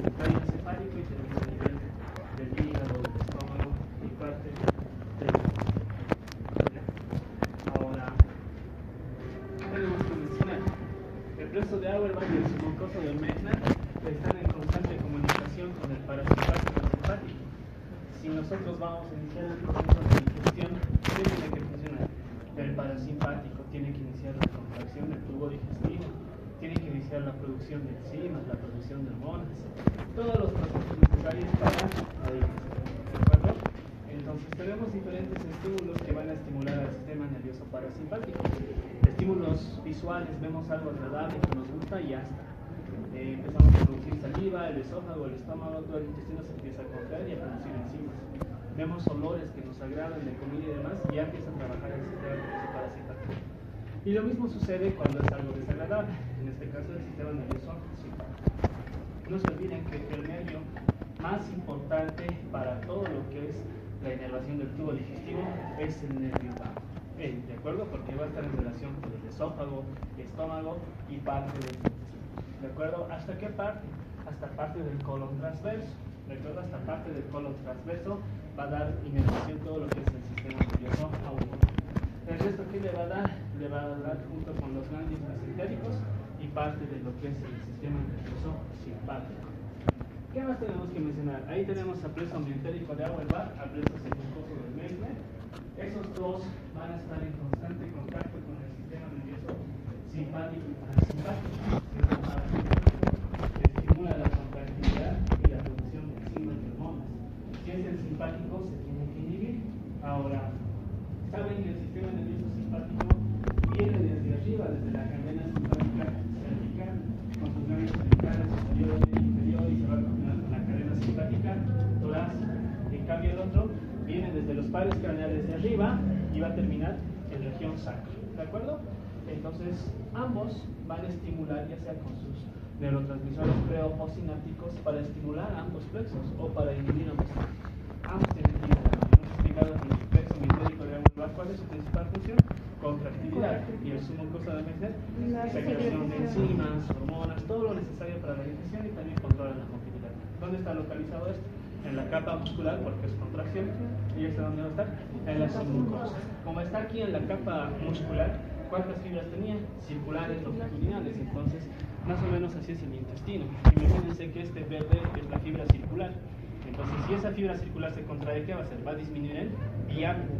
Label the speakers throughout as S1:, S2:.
S1: el tallo encefálico y tenemos el nivel del hígado, del estómago y parte del ahora tenemos que mencionar el plexo de Auerbach y el submucoso de Mechner están en constante comunicación con el parasimpático y simpático. Si nosotros vamos a iniciar el proceso de digestión, ¿qué tiene que funcionar? El parasimpático tiene que iniciar la contracción del tubo digestivo, tiene que iniciar la producción de enzimas, la producción de hormonas, todos los procesos necesarios para la digestión. ¿De acuerdo? Entonces tenemos diferentes estímulos que van a estimular al sistema nervioso parasimpático. Estímulos visuales, vemos algo agradable que nos gusta y ya está. Empezamos a producir saliva, el esófago, el estómago, todo el intestino se empieza a contraer y a producir enzimas. Vemos olores que nos agradan de comida y demás y ya empieza a trabajar el sistema nervioso parasimpático. Y lo mismo sucede cuando es algo desagradable, en este caso el sistema nervioso simpático. No se olviden que el nervio más importante para todo lo que es la inervación del tubo digestivo es el nervio vago. ¿De acuerdo? Porque va a estar en relación con el esófago, estómago y parte del intestino. ¿De acuerdo? ¿Hasta qué parte? Hasta parte del colon transverso. ¿De acuerdo? Hasta parte del colon transverso va a dar inervación todo lo que es el sistema nervioso autónomo. El resto, ¿qué le va a dar? Le va a dar junto con los ganglios mesentéricos y parte de lo que es el sistema nervioso simpático. ¿Qué más tenemos que mencionar? Ahí tenemos a plexo mientérico de Auerbach, a plexo submucoso de Mechner. Esos dos van a estar en constante contacto con el sistema nervioso simpático y parasimpático. Estimula la contractilidad y la producción de enzimas y hormonas. Si es el simpático, se tiene que inhibir. Ahora, saben que el sistema nervioso simpático viene desde arriba, desde la cadena simpática cervical, con sus ganglios cervicales superior e inferior, y se va a combinar con la cadena simpática torácica. En cambio, el otro viene desde los pares craneales de arriba y va a terminar en región sacra. ¿De acuerdo? Entonces, ambos van a estimular, ya sea con sus neurotransmisores preoposinápticos, para estimular a ambos plexos o para inhibir ambos plexos. Ambos tienen que ir. Hemos explicado que el plexo mientérico de Auerbach, ¿cuál es su principal función? Contractilidad. Y el submucoso de Mechner, secreción de enzimas, hormonas, todo lo necesario para la digestión y también controla la motilidad. ¿Dónde está localizado esto? En la capa muscular, porque es contracción. ¿Y esto dónde va a estar? En la submucosa. Como está aquí en la capa muscular, ¿cuántas fibras tenía? Circulares, longitudinales. Entonces, más o menos así es el intestino. Imagínense que este verde es la fibra circular. Entonces, si esa fibra circular se contrae, ¿qué va a hacer? Va a disminuir el diámetro.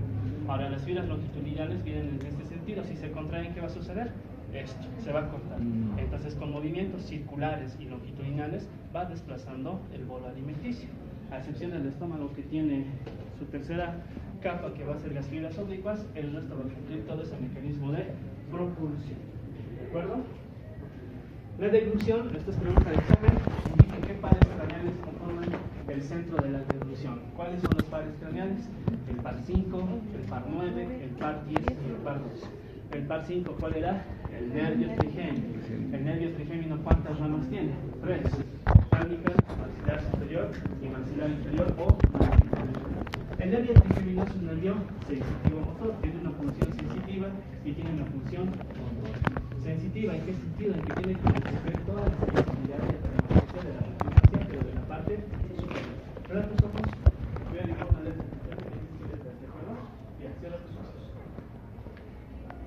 S1: Ahora, las fibras longitudinales vienen en este sentido. Si se contraen, ¿qué va a suceder? Esto, se va a cortar. Entonces, con movimientos circulares y longitudinales, va desplazando el bolo alimenticio. A excepción del estómago, que tiene su tercera capa, que va a ser las fibras oblicuas, el resto va a cumplir todo ese mecanismo de propulsión. ¿De acuerdo? La deglución, esta es pregunta de examen, indica qué pares craneales conforman el centro de la deglución. ¿Cuáles son los pares craneales? El par 5, el par 9, el par 10 y el par 12. El par 5, ¿cuál era? El nervio trigémino. El nervio trigémino, ¿cuántas ramas tiene? 3. Cránica, maxilar superior y maxilar inferior o maxilar. El nervio trigémino es un nervio sensitivo motor, tiene una función sensitiva y tiene una función motor. Sensitiva, ¿en qué sentido? En que tiene que resolver toda la sensibilidad y la transferencia de la respiración, pero de la parte superior. Cierra tus ojos, voy a dibujar una letra. ¿De acuerdo? Bien, cierra tus ojos.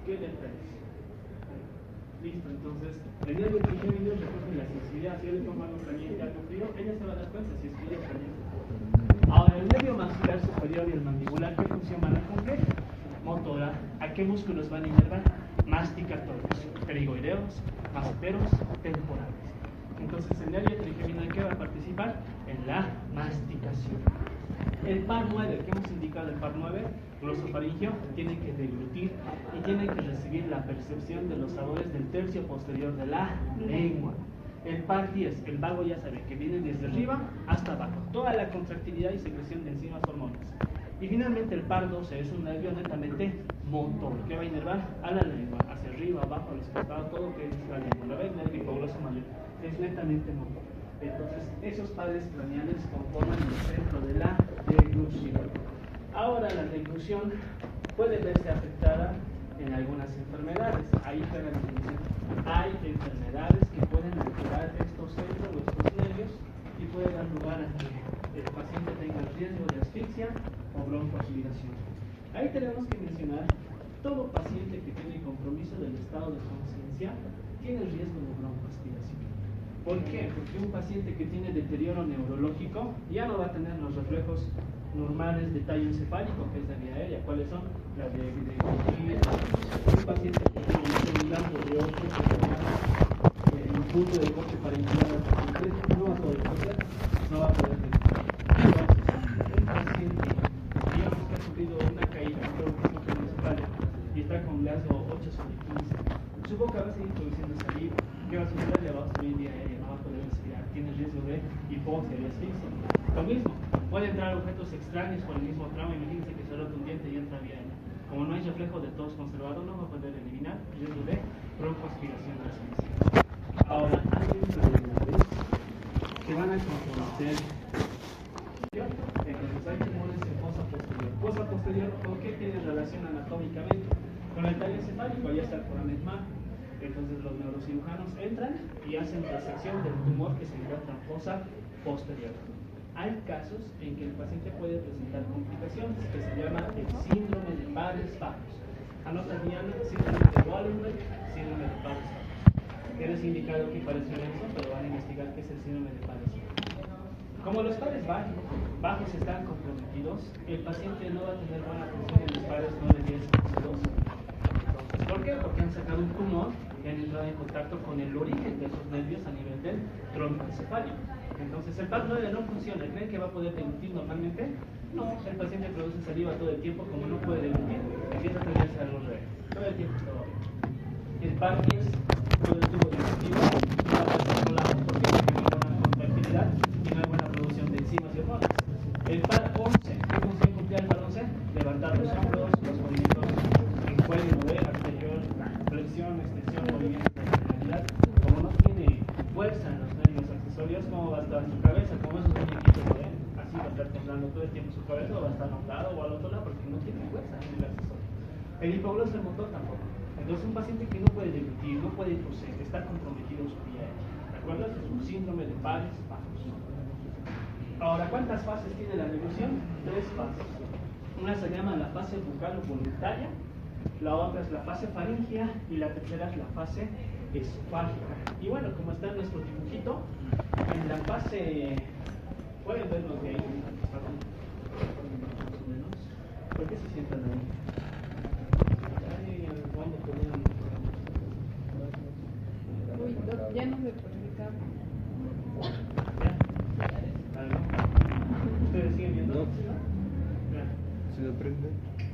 S1: ¿Qué letra es? Listo, entonces, el nervio trigémino recoge la sensibilidad. Si yo le pongo algo caliente, algo frío, ella se va a dar cuenta si es frío o caliente. Ahora, el nervio maxilar superior y el mandibular, ¿qué función van a cumplir? Motora. ¿A qué músculos van a inervar? Masticatorios, pterigoideos, maceteros, temporales. Entonces, el nervio trigémino, ¿en qué va a participar? En la masticación. El par 9, ¿qué hemos indicado? El par 9, glosofaringio, tiene que deglutir y tiene que recibir la percepción de los sabores del tercio posterior de la lengua. El par 10, el vago ya sabe que viene desde arriba hasta abajo, toda la contractilidad y secreción de enzimas, hormonas. Y finalmente el par 12 es un nervio netamente motor, que va a inervar a la lengua, hacia arriba, abajo, a los costados, todo que es la lengua. ¿Lo ven? Nervio hipogloso mayor, es netamente motor. Entonces, esos pares craneales conforman el centro de la deglución. Ahora, la deglución puede verse afectada en algunas enfermedades. Ahí está la definición. Hay enfermedades que pueden alterar estos centros o estos nervios y dar lugar a que el paciente tenga riesgo de asfixia o broncoaspiración. Ahí tenemos que mencionar, todo paciente que tiene compromiso del estado de conciencia tiene riesgo de broncoaspiración. ¿Por qué? Porque un paciente que tiene deterioro neurológico ya no va a tener los reflejos normales de tallo encefálico, que es de vía aérea. ¿Cuáles son? Las de un paciente que tiene un lado de 8, un punto de corte para indicar al paciente, no va a poder hacer, no va a poder respirar. Entonces, un paciente, digamos que ha sufrido una caída, un traumatismo craneoencefálico, y está con Glasgow 8 sobre 15, su boca va a seguir produciendo saliva. ¿Qué va a suceder? Le va a subir vía aérea, no va a poder respirar, tiene riesgo de hipoxia y asfixia. Lo mismo, puede entrar objetos extraños por el mismo trauma. Imagínense que se rota un diente y entra vía aérea. Como no hay reflejo de tos conservado, no va a poder eliminar riesgo de broncoaspiración de asfixia. Ahora, hay enfermedades que van a comprometer. Entonces hay tumores en fosa posterior. Fosa posterior, ¿con qué tiene relación anatómicamente? Con el tallo encefálico, allá está el foramen magno. Entonces los neurocirujanos entran y hacen resección del tumor que se encuentra en fosa posterior. Hay casos en que el paciente puede presentar complicaciones que se llama el síndrome de pares bajos. Anota Diana, síndrome de Wallenberg, síndrome de pares bajos. Tienes indicado que parece menso, pero van a investigar qué es el síndrome de pares bajos. Como los pares bajos están comprometidos, el paciente no va a tener buena función en los pares 9, 10 y 12. ¿Por qué? Porque han sacado un tumor y han entrado en contacto con el origen de esos nervios a nivel del tronco encefálico. Entonces el par 9 no funciona. ¿Creen que va a poder deglutir normalmente? No, el paciente produce saliva todo el tiempo, como no puede deglutir, empieza a tener algo revés. Todo el tiempo está bien. El par 10, todo el tubo digestivo, va a estar colado porque no hay buena contractilidad y no hay buena producción de enzimas y hormonas. El par 11, ¿qué función cumplía el par 11? Levantar los hombros, los movimientos en cuello, anterior, flexión, extensión, movimiento de lateralidad. Como no tiene fuerza en los nervios accesorios, ¿cómo va a estar su cabeza? Como esos muñequitos, ¿no ven? Así va a estar temblando todo el tiempo su cabeza, o va a estar a un lado o al otro lado porque no tiene fuerza en el accesorio. El hipoglóser motor tampoco. Entonces un paciente que no puede deglutir, no puede toser, está comprometido su vía aérea. ¿De acuerdo? Es un síndrome de pares bajos. Ahora, ¿cuántas fases tiene la deglución? 3 fases. Una se llama la fase bucal voluntaria, la otra es la fase faríngea y la tercera es la fase esofágica. Y bueno, como está en nuestro dibujito, en la fase, pueden verlo de ahí, más o menos. ¿Por qué se sientan ahí? Ahí en el fondo podrían.
S2: Uy, ya no se comunicaba.
S1: ¿Ya? ¿Algo? ¿Ustedes siguen viendo?
S3: No.
S1: Ya.
S3: ¿Se lo prende?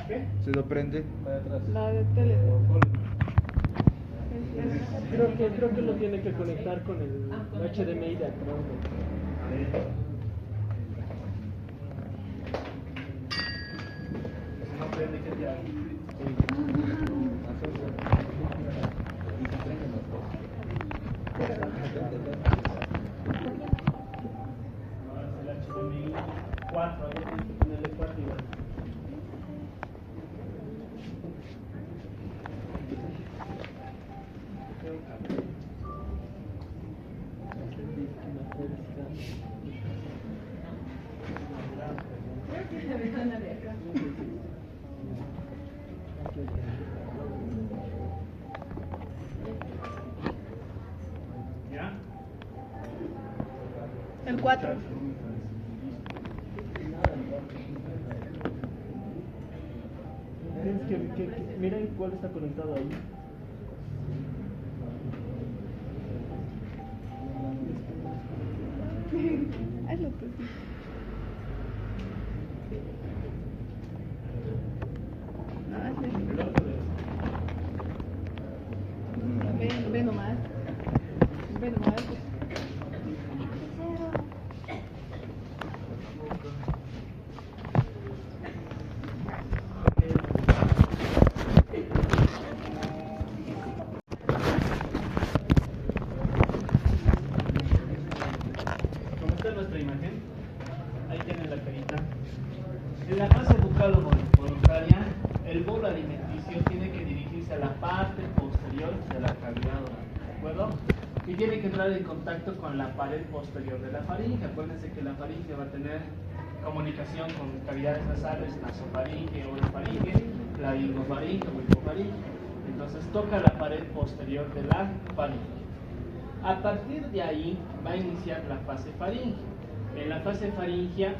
S1: ¿Qué?
S3: ¿Se lo prende? Para atrás.
S2: La de tele.
S4: Creo que lo tiene que conectar con el HDMI de atrás.
S1: A ver. No prende, ¿qué te hago? Ahora es el HDMI 4, ahí tienes que ponerle 4 igual. ¿Ya?
S2: El 4.
S4: Tienes que miren cuál está conectado ahí.
S2: Hazlo tú. No, hazlo.
S1: El otro de
S2: Ve nomás. Ve nomás.
S1: Como esta es nuestra imagen, ahí tienen la carita. En la fase bucal voluntaria, el bolo alimenticio tiene que dirigirse a la parte posterior de la cavidad oral, ¿de acuerdo? y tiene que entrar en contacto con la pared posterior de la faringe. Acuérdense que la faringe va a tener comunicación con cavidades nasales, nasofaringe, orofaringe, laringofaringe o hipofaringe. Entonces toca la pared posterior de la faringe. A partir de ahí va a iniciar la fase faringe. En la fase faringea,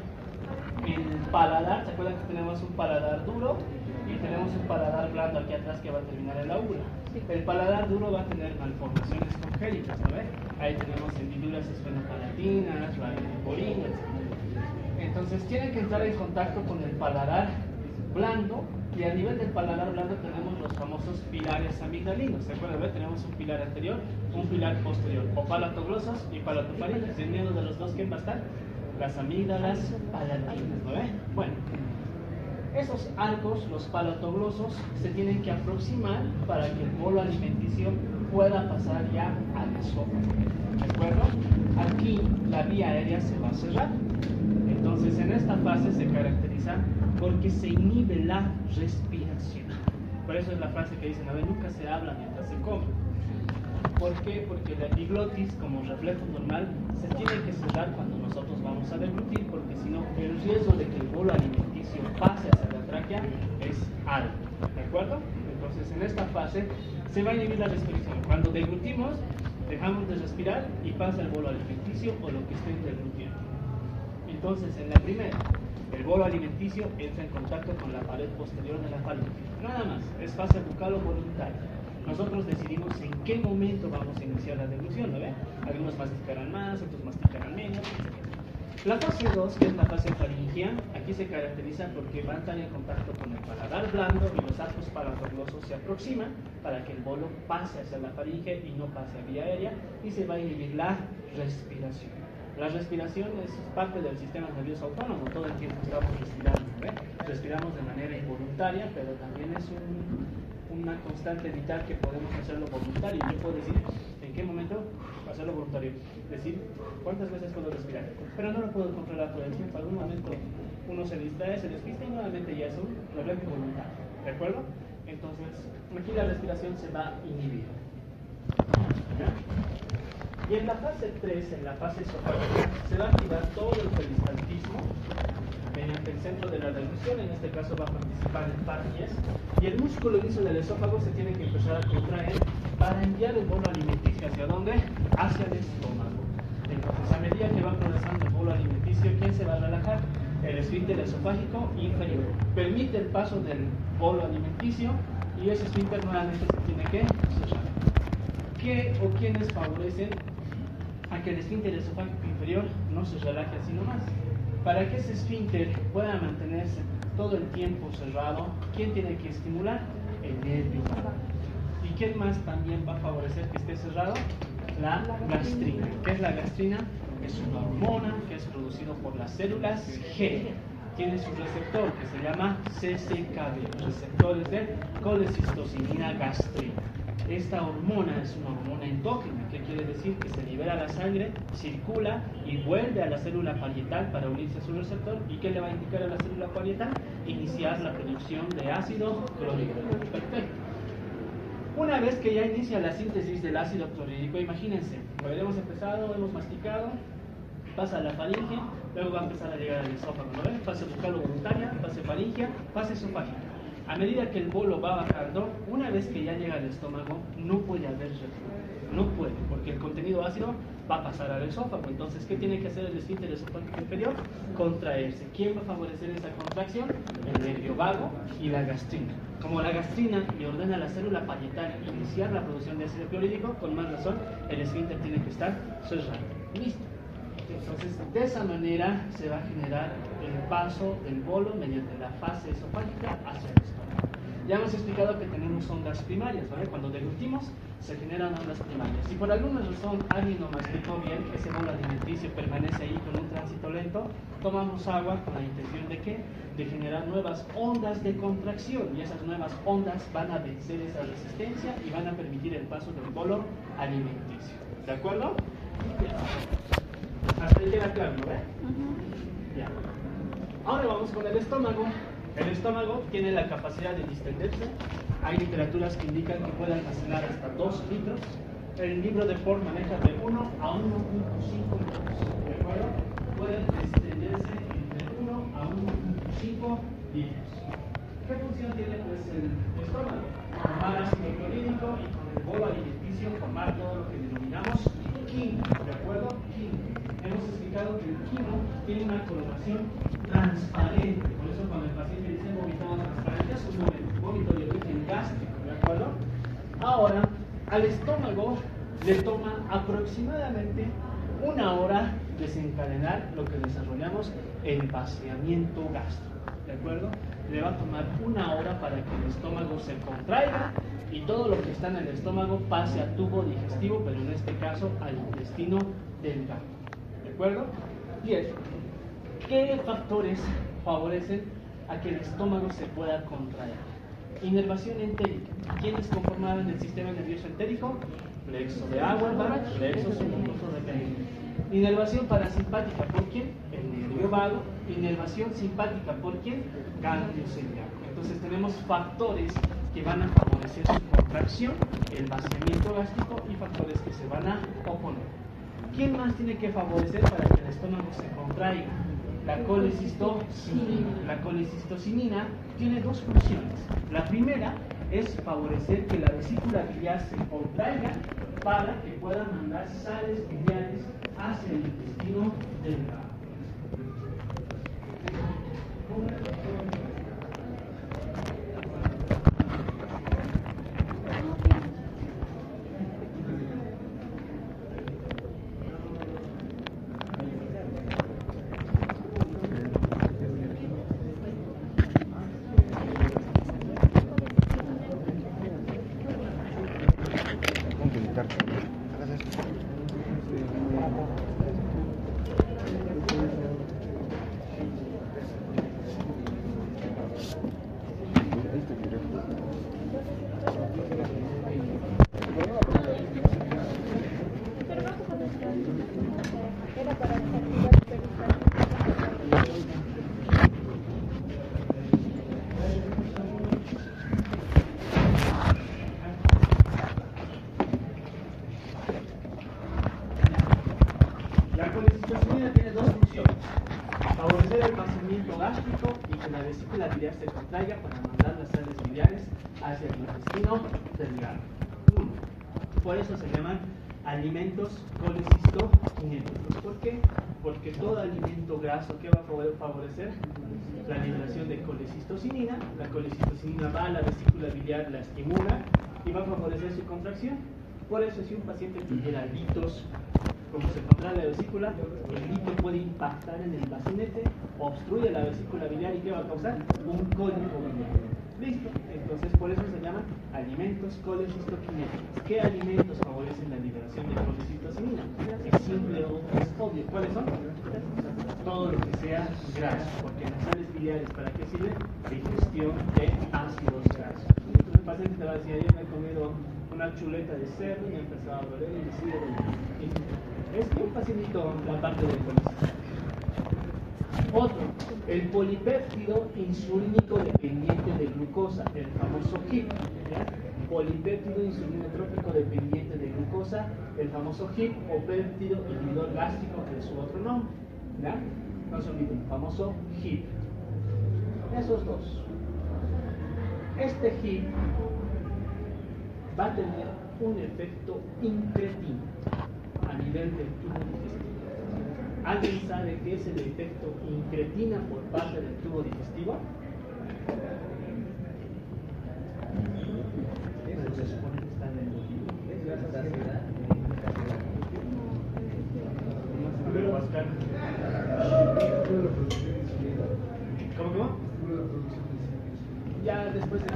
S1: el paladar, ¿se acuerdan que tenemos un paladar duro y tenemos un paladar blando aquí atrás que va a terminar en la úvula? El paladar duro va a tener malformaciones congénitas, ¿no ven? Ahí tenemos hendiduras esfenopalatinas, laringoporinas, etc. Entonces tienen que entrar en contacto con el paladar blando, y a nivel del paladar blando tenemos los famosos pilares amigdalinos. ¿Se acuerdan? Tenemos un pilar anterior, un pilar posterior, o palatoglosos y palatofaringes. En medio de los dos, ¿quién va a estar? Las amígdalas palatinas, ¿no ven? Bueno, esos arcos, los palatoglosos, se tienen que aproximar para que el bolo alimenticio pueda pasar ya al esófago. ¿De acuerdo? Aquí la vía aérea se va a cerrar. Entonces, en esta fase se caracteriza porque se inhibe la respiración. Por eso es la frase que dicen, a ver, nunca se habla mientras se come. ¿Por qué? Porque la epiglotis, como reflejo normal, se tiene que cerrar cuando nosotros vamos a deglutir, porque si no, el riesgo de que el bolo alimenticio pase hacia la tráquea es alto. ¿De acuerdo? Entonces, en esta fase se va a inhibir la respiración. Cuando deglutimos, dejamos de respirar y pasa el bolo alimenticio o lo que estén deglutiendo. Entonces, en la primera, el bolo alimenticio entra en contacto con la pared posterior de la faringe. Nada más, es fase bucal o voluntaria. Nosotros decidimos en qué momento vamos a iniciar la deglución, ¿no ven? Algunos masticarán más, otros masticarán menos, etc. La fase 2, que es la fase faringea, aquí se caracteriza porque va a estar en contacto con el paladar blando y los arcos palatoglosos se aproximan para que el bolo pase hacia la faringe y no pase a vía aérea, y se va a inhibir la respiración. La respiración es parte del sistema nervioso autónomo, todo el tiempo estamos respirando, ¿ve? Respiramos de manera involuntaria, pero también es una constante vital que podemos hacerlo voluntario. Yo puedo decir en qué momento hacerlo voluntario, decir cuántas veces puedo respirar, pero no lo puedo controlar todo el tiempo. Algún momento uno se distrae, se despista y nuevamente ya es un reflejo voluntario, ¿de acuerdo? Entonces, aquí la respiración se va a inhibir. ¿Ya? Y en la fase 3, en la fase esofágica, se va a activar todo el peristaltismo mediante el centro de la deglución. En este caso va a participar el par-10, y el músculo liso del esófago se tiene que empezar a contraer para enviar el bolo alimenticio. ¿Hacia dónde? Hacia el estómago. Entonces, a medida que va progresando el bolo alimenticio, ¿quién se va a relajar? El esfínter esofágico inferior. Permite el paso del bolo alimenticio y ese esfínter nuevamente se tiene que cerrar. ¿Qué o quiénes favorecen a que el esfínter esofágico inferior no se relaje así nomás? Para que ese esfínter pueda mantenerse todo el tiempo cerrado, ¿quién tiene que estimular? El nervio vago. ¿Y quién más también va a favorecer que esté cerrado? La gastrina. ¿Qué es la gastrina? Es una hormona que es producida por las células G. Tiene su receptor que se llama CCKB, receptores de colecistocinina gastrina. Esta hormona es una hormona endógena, que quiere decir que se libera a la sangre, circula y vuelve a la célula parietal para unirse a su receptor. ¿Y qué le va a indicar a la célula parietal? Iniciar la producción de ácido clorhídrico. Perfecto. Una vez que ya inicia la síntesis del ácido clorhídrico, imagínense, hemos empezado, hemos masticado, pasa a la faringe, luego va a empezar a llegar al esófago, ¿no ven? Fase bucal o voluntaria, fase faringea, fase esofágica. A medida que el bolo va bajando, una vez que ya llega al estómago, no puede haber reflujo. No puede, porque el contenido ácido va a pasar al esófago. Entonces, ¿qué tiene que hacer el esfínter esofágico inferior? Contraerse. ¿Quién va a favorecer esa contracción? El nervio vago y la gastrina. Como la gastrina le ordena a la célula parietal iniciar la producción de ácido clorhídrico, con más razón, el esfínter tiene que estar cerrado. Listo. Entonces, de esa manera se va a generar el paso del bolo mediante la fase esofágica hacia el estómago. Ya hemos explicado que tenemos ondas primarias, ¿vale? Cuando deglutimos se generan ondas primarias. Si por alguna razón alguien no masticó bien, ese bolo alimenticio permanece ahí con un tránsito lento, tomamos agua con la intención de ¿qué? De generar nuevas ondas de contracción, y esas nuevas ondas van a vencer esa resistencia y van a permitir el paso del bolo alimenticio. ¿De acuerdo? Hasta ahí queda claro, ¿no ve? Ya. Ahora vamos con el estómago. El estómago tiene la capacidad de distenderse. Hay literaturas que indican que puede almacenar hasta 2 litros. el libro de Ford maneja de 1 a 1.5 litros, ¿de acuerdo? Puede extenderse entre 1 a 1.5 litros. ¿Qué función tiene pues el estómago? Formar ácido clorhídrico y con el bolo alimenticio formar todo lo que denominamos quimo, ¿de acuerdo? Quimo. Hemos explicado que el quimo tiene una coloración transparente, por eso cuando el paciente dice vomitado transparente es un vómito de origen gástrico, ¿de acuerdo? Ahora, al estómago le toma aproximadamente 1 hora desencadenar lo que desarrollamos el vaciamiento gástrico, ¿de acuerdo? Le va a tomar 1 hora para que el estómago se contraiga y todo lo que está en el estómago pase a tubo digestivo, pero en este caso al intestino delgado, ¿de acuerdo? Bien, ¿qué factores favorecen a que el estómago se pueda contraer? Inervación entérica. ¿Quiénes conformaban el sistema nervioso entérico? Plexo de Auerbach, plexo submucoso de Peyronie. Inervación parasimpática, ¿por quién? El nervio vago. Inervación simpática, ¿por quién? Ganglio celíaco. Entonces tenemos factores que van a favorecer su contracción, el vaciamiento gástrico, y factores que se van a oponer. ¿Quién más tiene que favorecer para que el estómago se contraiga? La colecistocinina. La colecistocinina tiene dos funciones. La primera es favorecer que la vesícula biliar se contraiga para que pueda mandar sales biliares hacia el intestino delgado. La colecistocinina tiene dos funciones: favorecer el vaciamiento gástrico y que la vesícula biliar se contraiga para mandar las sales biliares hacia el intestino delgado. Por eso se llaman alimentos colecistokinéticos. ¿Por qué? Porque todo alimento graso, ¿qué va a favorecer? La liberación de colecistocinina. La colecistocinina va a la vesícula biliar, la estimula y va a favorecer su contracción. Por eso, si un paciente tuviera litos, como se contrae la vesícula, el lito puede impactar en el bacinete, obstruye la vesícula biliar y ¿qué va a causar? Un cólico biliar. ¿Listo? Entonces, por eso se llaman alimentos colecistokinéticos. ¿Qué alimentos favorecen la liberación de colecistocinina? Es simple o es obvio. ¿Cuáles son? Todo lo que sea graso, porque las sales biliares, ¿para qué sirve? Digestión de ácidos grasos. Entonces, el paciente te va a decir: ayer me he comido una chuleta de cerdo y me ha empezado a doler y me sigue doliendo. Es bien facilito la parte del colecistocinina. Otro, el polipéptido insulínico dependiente de glucosa, el famoso HIP. ¿Ya? Polipéptido insulinotrópico dependiente de glucosa, el famoso HIP, o péptido inhibidor gástrico, que es su otro nombre. ¿Ya? No se olviden, el famoso HIP. Esos dos. Este HIP va a tener un efecto incretino a nivel del tubo digestivo. ¿Alguien sabe qué es el efecto incretina por parte del tubo digestivo? Se supone que está en el ¿Cómo? Ya después de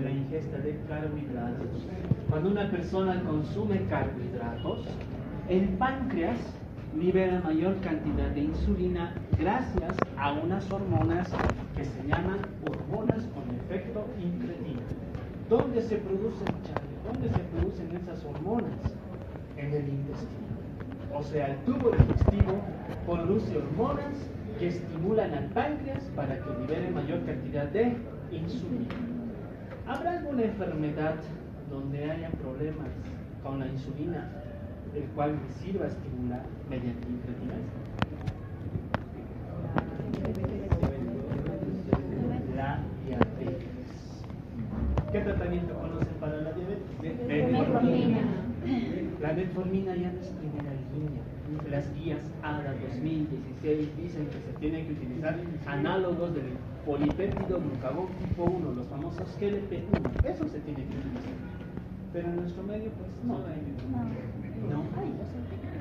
S1: la ingesta de carbohidratos. Cuando una persona consume carbohidratos, el páncreas libera mayor cantidad de insulina gracias a unas hormonas que se llaman hormonas con efecto incretino. ¿Dónde se producen, Charlie? ¿Dónde se producen esas hormonas? En el intestino. O sea, el tubo digestivo produce hormonas que estimulan al páncreas para que libere mayor cantidad de insulina. ¿Habrá alguna enfermedad donde haya problemas con la insulina, el cual me sirva a estimular mediante incretinas? La diabetes. ¿Qué tratamiento conocen para la diabetes? Metformina. La metformina ya no es primera línea. Las guías ADA 2016 dicen que se tienen que utilizar análogos del polipéptido glucagón tipo 1, los famosos GLP-1. Eso se tiene que utilizar. Pero en nuestro medio, pues no.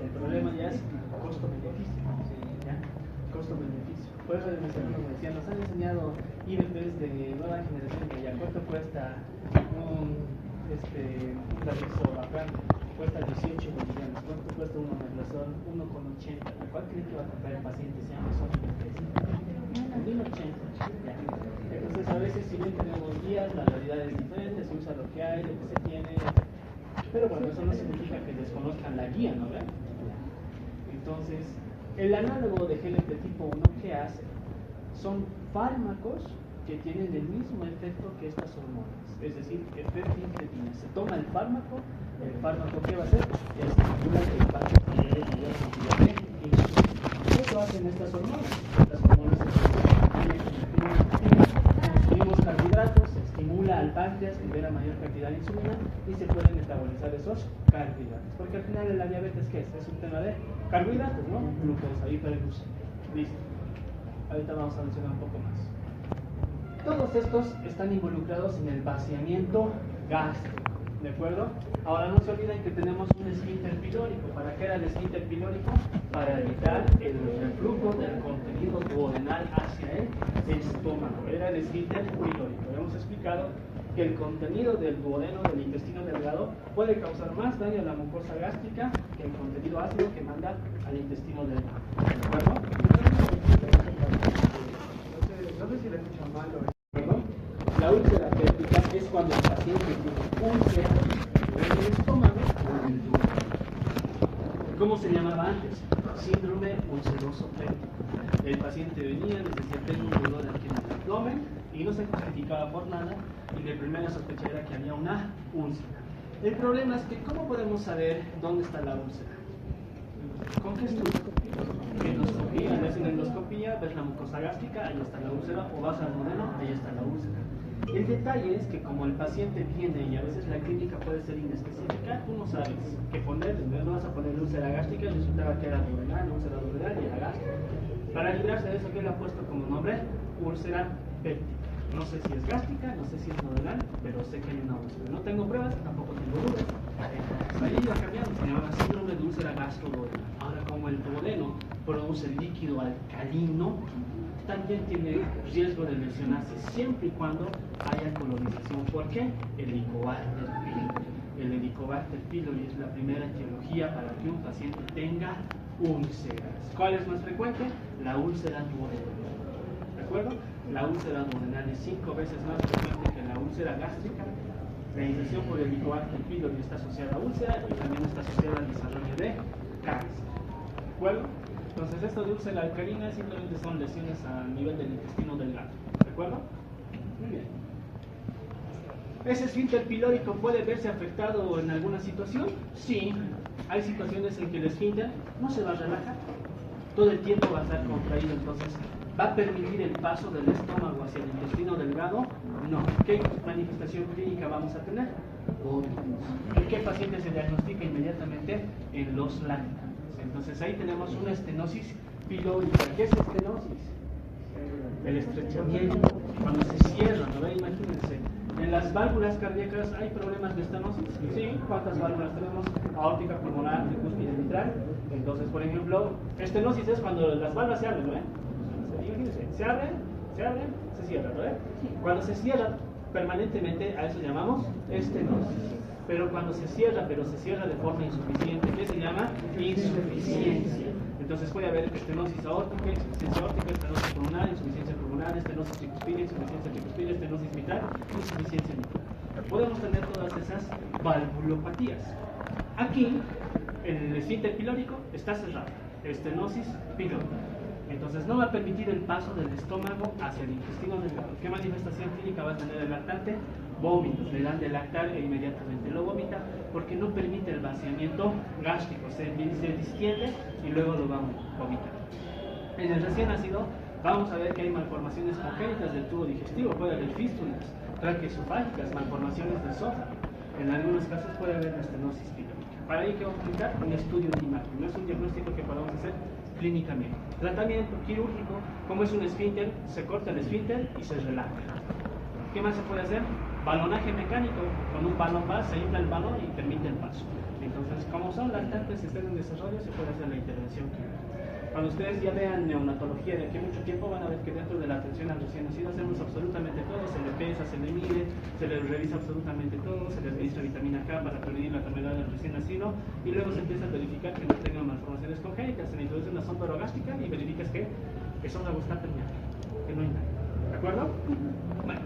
S1: El problema ya es costo-beneficio. ¿Ya? Costo-beneficio. Por eso me decía, nos han enseñado IBPs de nueva generación que ya cuánto cuesta un Daviso bacán, cuesta 18 bolivianos. ¿Cuánto cuesta un omeprazol? 1,80. ¿Cuál cree que va a comprar el paciente? Se llama Sony 1,80. Entonces a veces si bien tenemos guías, la realidad es diferente, se usa lo que hay, lo que se tiene. Pero bueno, eso no significa que desconozcan la guía, ¿no ven? Entonces, el análogo de GLP tipo 1, ¿qué hace? Son fármacos que tienen el mismo efecto que estas hormonas, es decir, efecto incretina. Se toma el fármaco ¿qué va a hacer? Estimula el impacto de mayor cantidad de insulina. Eso hacen estas hormonas. Las hormonas consumimos carbohidratos, se estimula al páncreas, libera mayor cantidad de insulina y se pueden metabolizar esos carbohidratos. Porque al final la diabetes, ¿qué es? Es un tema de carbohidratos, ¿no? Glucosa, hiperglucemia. Listo. Ahorita vamos a mencionar un poco más. Todos estos están involucrados en el vaciamiento gástrico, ¿de acuerdo? Ahora no se olviden que tenemos un esfínter pilórico. ¿Para qué era el esfínter pilórico? Para evitar el reflujo del contenido duodenal hacia el estómago. Era el esfínter pilórico. Hemos explicado que el contenido del duodeno, del intestino delgado, puede causar más daño a la mucosa gástrica que el contenido ácido que manda al intestino delgado. ¿De acuerdo? No sé si le escuchan mal o perdón. La úlcera péptica es cuando el paciente tiene úlcera en el estómago o en el duodeno. ¿Cómo se llamaba antes? Síndrome ulceroso péptico. El paciente venía, les decía, tengo un dolor aquí en el abdomen y no se justificaba por nada y la primera sospecha era que había una úlcera. El problema es que ¿cómo podemos saber dónde está la úlcera? ¿Con qué estudio? Endoscopía, ves una endoscopía, ves la mucosa gástrica, ahí está la úlcera, o vas al duodeno, ahí está la úlcera. El detalle es que como el paciente viene y a veces la clínica puede ser inespecífica, tú no sabes qué poner, no vas a poner úlcera gástrica y resultaba que era duodenal, úlcera duodenal y era gástrica. Para librarse de eso, ¿qué le ha puesto como nombre? Úlcera péptica. No sé si es gástrica, no sé si es duodenal, pero sé que hay una úlcera. No tengo pruebas, tampoco tengo dudas. Ahí ha cambiado, se llama síndrome de úlcera gastroduodenal. Ahora, como el duodeno produce líquido alcalino, también tiene riesgo de lesionarse siempre y cuando haya colonización. ¿Por qué? Helicobacter pylori. El Helicobacter pylori es la primera etiología para que un paciente tenga úlceras. ¿Cuál es más frecuente? La úlcera duodenal. ¿De acuerdo? La úlcera duodenal es 5 veces más frecuente que la úlcera gástrica. La infección por Helicobacter pylori está asociada a úlcera y también está asociada al desarrollo de cáncer. ¿De acuerdo? Entonces, esto de úlcera alcalina simplemente son lesiones a nivel del intestino delgado. ¿De acuerdo? Muy bien. ¿Ese esfínter pilórico puede verse afectado en alguna situación? Sí. Hay situaciones en que el esfínter no se va a relajar. Todo el tiempo va a estar contraído, entonces ¿va a permitir el paso del estómago hacia el intestino delgado? No. ¿Qué manifestación clínica vamos a tener? Vómitos. ¿En qué paciente se diagnostica inmediatamente? En los lactantes. Entonces ahí tenemos una estenosis pilórica. ¿Qué es estenosis? El estrechamiento. Cuando se cierra, ¿no ve? Imagínense. En las válvulas cardíacas hay problemas de estenosis. Sí, ¿cuántas válvulas tenemos? Aórtica, pulmonar, tricúspide, mitral. Entonces, por ejemplo, estenosis es cuando las válvulas se abren, ¿no ve? Imagínense, se abren, se cierran, ¿no ve? Cuando se cierra permanentemente, a eso llamamos estenosis. Pero cuando se cierra de forma insuficiente, ¿qué se llama? Insuficiencia. Entonces puede haber estenosis aórtica, insuficiencia aórtica, estenosis pulmonar, insuficiencia pulmonar, estenosis tricuspide, insuficiencia tricuspide, estenosis mitral, insuficiencia mitral. Podemos tener todas esas valvulopatías. Aquí, el esfínter pilórico está cerrado, estenosis pilórica. Entonces no va a permitir el paso del estómago hacia el intestino delgado. ¿Qué manifestación clínica va a tener el lactante? Vómitos, le dan de lactar e inmediatamente lo vomita porque no permite el vaciamiento gástrico, se distiende y luego lo va a vomitar. En el recién nacido vamos a ver que hay malformaciones congénitas del tubo digestivo, puede haber fístulas, traqueosofágicas, malformaciones del esófago. En algunos casos puede haber estenosis pilórica. Para ello, ¿qué vamos a utilizar? Un estudio enzimático. No es un diagnóstico que podamos hacer clínicamente. Tratamiento quirúrgico, como es un esfínter, se corta el esfínter y se relaja. ¿Qué más se puede hacer? Balonaje mecánico. Con un balón va, se infla el balón y permite el paso. Entonces, como son lactantes, están en desarrollo, se puede hacer la intervención quirúrgica. Cuando ustedes ya vean neonatología de aquí mucho tiempo, van a ver que dentro de la atención al recién nacido hacemos absolutamente todo, se le pesa, se le mide, se le revisa absolutamente todo, se le administra vitamina K para prevenir la enfermedad del recién nacido y luego se empieza a verificar que no tengan malformaciones congénitas, se le introduce una sonda orogástrica y verificas que son agua está terminada, que no hay nada. ¿De acuerdo? Bueno.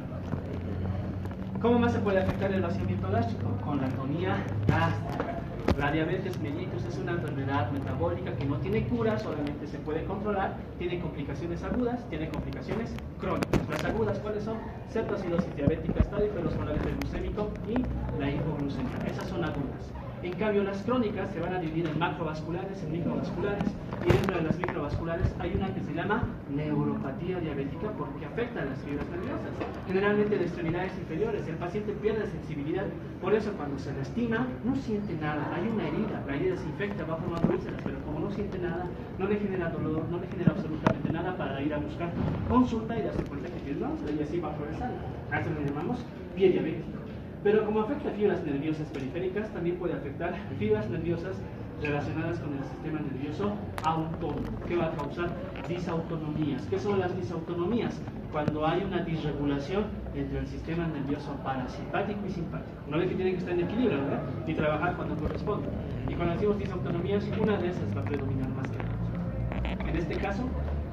S1: ¿Cómo más se puede afectar el vaciamiento gástrico? Con la atonía gástrica. La diabetes mellitus es una enfermedad metabólica que no tiene cura, solamente se puede controlar, tiene complicaciones agudas, tiene complicaciones crónicas. Las agudas, ¿cuáles son? Cetoacidosis diabética, estadio hiperosmolar hiperglucémico y la hipoglucemia. Esas son agudas. En cambio, las crónicas se van a dividir en macrovasculares y microvasculares, y dentro de las microvasculares hay una que se llama neuropatía diabética porque afecta a las fibras nerviosas, generalmente de extremidades inferiores. El paciente pierde sensibilidad, por eso cuando se lastima no siente nada, hay una herida, la herida se infecta, va formando úlceras, pero como no siente nada, no le genera dolor, no le genera absolutamente nada para ir a buscar consulta y darse cuenta que tiene una úlcera y así va progresando. A eso le llamamos pie diabético. Pero como afecta fibras nerviosas periféricas, también puede afectar fibras nerviosas relacionadas con el sistema nervioso autónomo, que va a causar disautonomías. ¿Qué son las disautonomías? Cuando hay una disregulación entre el sistema nervioso parasimpático y simpático. No es que tienen que estar en equilibrio, ¿verdad? Y trabajar cuando corresponde. Y cuando decimos disautonomías, una de esas va a predominar más que la otra. En este caso,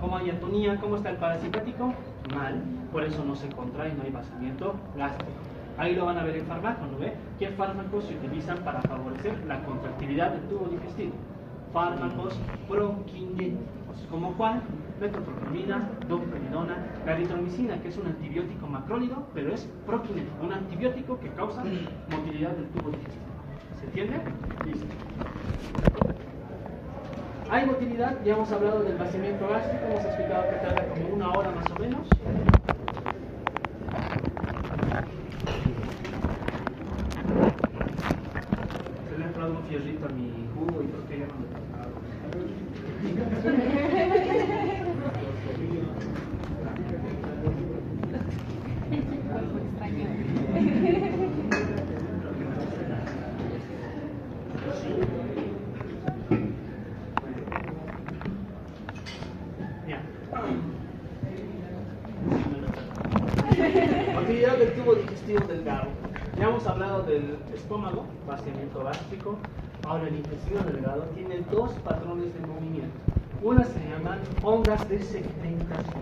S1: como hay atonía, ¿cómo está el parasimpático? Mal, por eso no se contrae, no hay vaciamiento gástrico. Ahí lo van a ver en fármaco, ¿no ve? ¿Qué fármacos se utilizan para favorecer la contractilidad del tubo digestivo? Fármacos proquinéticos, como cuál? Metoclopramida, domperidona, la eritromicina, que es un antibiótico macrólido, pero es proquinético, un antibiótico que causa motilidad del tubo digestivo. ¿Se entiende? Listo. Hay motilidad, ya hemos hablado del vaciamiento gástrico, hemos explicado que tarda como 1 hora más o menos. Se le ha entrado un fierrito a mi jugo y creo que ya no me pasaba. Motilidad del tubo digestivo delgado. Ya hemos hablado del estómago, vaciamiento gástrico. Ahora el intestino delgado tiene 2 patrones de movimiento. Una se llaman ondas de segmentación.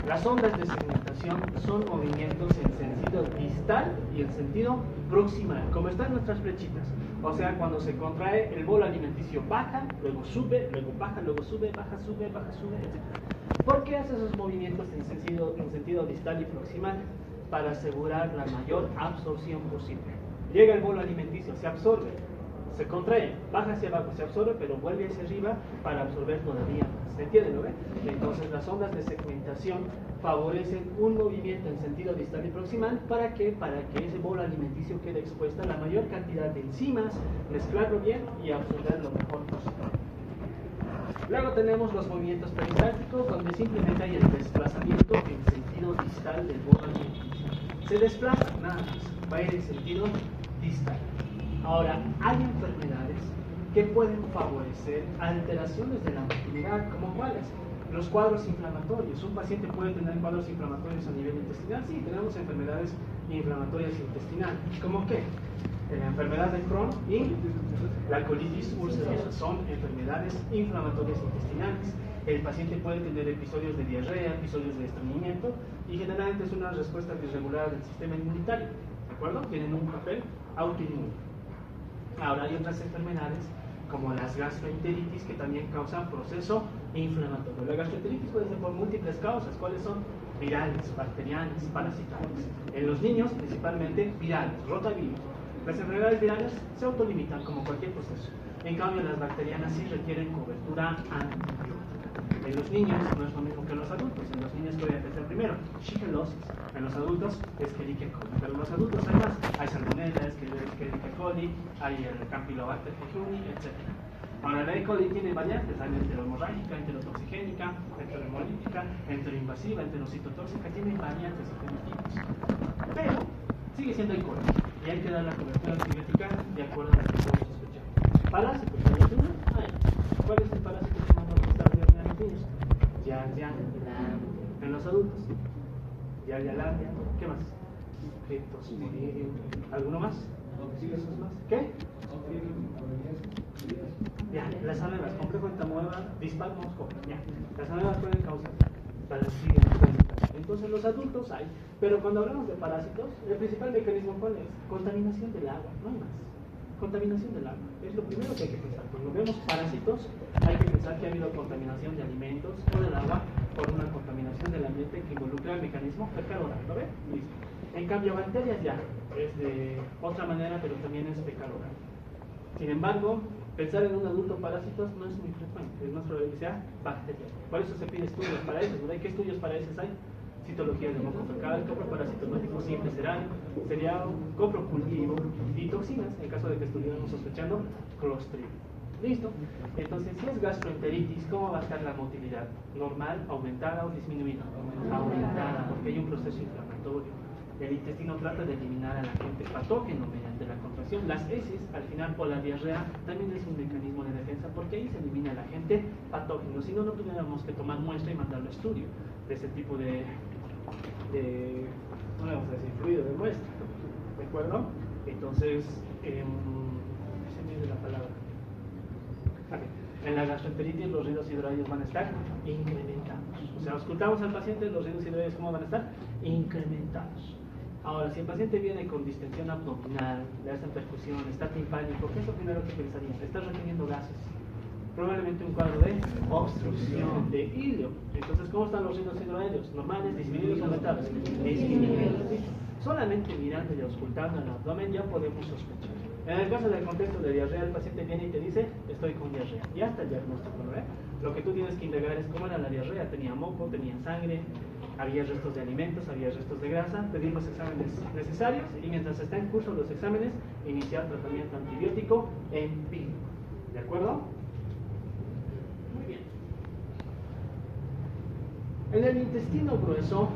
S1: Las ondas de segmentación son movimientos en sentido distal y en sentido proximal, como están nuestras flechitas. O sea, cuando se contrae el bolo alimenticio baja, luego sube, luego baja, luego sube, baja, sube, etc. ¿Por qué hace esos movimientos en sentido distal y proximal? Para asegurar la mayor absorción posible. Llega el bolo alimenticio, se absorbe, se contrae, baja hacia abajo, se absorbe, pero vuelve hacia arriba para absorber todavía más. ¿Se entiende, no ve? Entonces las ondas de segmentación favorecen un movimiento en sentido distal y proximal. ¿Para qué? Para que ese bolo alimenticio quede expuesta a la mayor cantidad de enzimas, mezclarlo bien y absorber lo mejor posible. Luego tenemos los movimientos peristálticos, donde simplemente hay el desplazamiento en sentido distal del bolo alimenticio. Se desplaza, nada más, va a ir en sentido distal. Ahora, hay enfermedades que pueden favorecer alteraciones de la motilidad, como cuáles? Los cuadros inflamatorios. Un paciente puede tener cuadros inflamatorios a nivel intestinal. Sí, tenemos enfermedades inflamatorias intestinales. ¿Cómo qué? La enfermedad de Crohn y la colitis ulcerosa son enfermedades inflamatorias intestinales. El paciente puede tener episodios de diarrea, episodios de estreñimiento y generalmente es una respuesta desregulada del sistema inmunitario. ¿De acuerdo? Tienen un papel autoinmune. Ahora hay otras enfermedades como las gastroenteritis, que también causan proceso inflamatorio. La gastroenteritis puede ser por múltiples causas. ¿Cuáles son? Virales, bacterianas, parasitarias. En los niños, principalmente virales, rotavirus. Las enfermedades virales se autolimitan como cualquier proceso. En cambio, las bacterianas sí requieren cobertura antibiótica. En los niños no es lo mismo que en los adultos. En los niños puede aparecer primero shigellosis. En los adultos, Escherichia coli. Pero en los adultos hay más. Hay salmonella, Escherichia coli, hay el Campylobacter jejuni, etc. Ahora, la E. coli tiene variantes. Hay enterohemorrágica, enterotoxigénica, enterohemolítica, enteroinvasiva, enterocitotóxica. Tiene variantes y fenotipos. Pero sigue siendo E. coli. Y hay que dar la cobertura antibiótica de acuerdo a lo que estamos sospechando. Parásitos, ¿no? ¿Cuál es el parásito que más nos gusta en los niños? Giardia, en los adultos. Giardia lambia, ¿qué más? Cryptosporidium, ¿alguno más? ¿Esos más? ¿Qué? Ya, las amebas, complejo entamoeba, dispalmos, ya. Las amebas pueden causar parásitos. Entonces los adultos hay, pero cuando hablamos de parásitos, el principal mecanismo ¿cuál es? Contaminación del agua, no hay más. Contaminación del agua, es lo primero que hay que pensar. Cuando vemos parásitos, hay que pensar que ha habido contaminación de alimentos o del agua por una contaminación del ambiente que involucra el mecanismo fecal oral, ¿lo ve? Listo. En cambio, bacterias ya es de otra manera, pero también es fecal oral. Sin embargo, pensar en un adulto parásitos no es muy frecuente, es más probable que sea bacteriano. Por eso se pide estudios para eso, ¿verdad? ¿Qué estudios para eso hay? Citología de moco fecal, coproparasitológico simple sería coprocultivo y toxinas, en caso de que estuviéramos sospechando Clostridium. ¿Listo? Entonces, si es gastroenteritis, ¿cómo va a estar la motilidad? ¿Normal, aumentada o disminuida? Aumentada, porque hay un proceso inflamatorio. El intestino trata de eliminar al agente patógeno mediante la contracción. Las heces, al final, por la diarrea, también es un mecanismo de defensa, porque ahí se elimina el agente patógeno. Si no, no tuviéramos que tomar muestra y mandarlo a estudio de ese tipo de no le vamos a decir fluido de muestra, ¿de acuerdo? Entonces, se me olvidó la palabra. En la gastroenteritis los ridos hidroides van a estar incrementados. O sea, auscultamos al paciente, los ridos hidroides ¿cómo van a estar? Incrementados. Ahora, si el paciente viene con distensión abdominal, le hacen perfusión, está timpánico, ¿qué es lo primero que pensaría? Está reteniendo gases. Probablemente un cuadro de obstrucción de ilio. Entonces, ¿cómo están los ridos hidroides? ¿Normales, disminuidos o aumentados? Disminuidos. Solamente mirando y auscultando el abdomen ya podemos sospechar. En el caso del contexto de diarrea, el paciente viene y te dice, estoy con diarrea. Ya está el diagnóstico, ¿no? Lo que tú tienes que indagar es cómo era la diarrea. Tenía moco, tenía sangre, había restos de alimentos, había restos de grasa, pedir los exámenes necesarios y mientras está en curso los exámenes, iniciar tratamiento antibiótico empírico. ¿De acuerdo? Muy bien. En el intestino grueso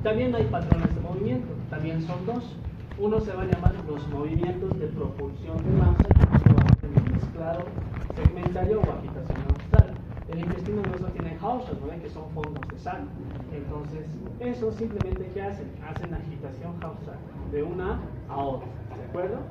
S1: también hay patrones de movimiento, también son dos. Uno se va a llamar los movimientos de propulsión de masa, que va a tener mezclado, segmentario o agitación austral. El intestino grueso tiene Hausas, ¿no ven? Que son fondos de sal. Entonces, eso simplemente ¿qué hacen? Hacen agitación Hausal de una a otra, ¿de acuerdo?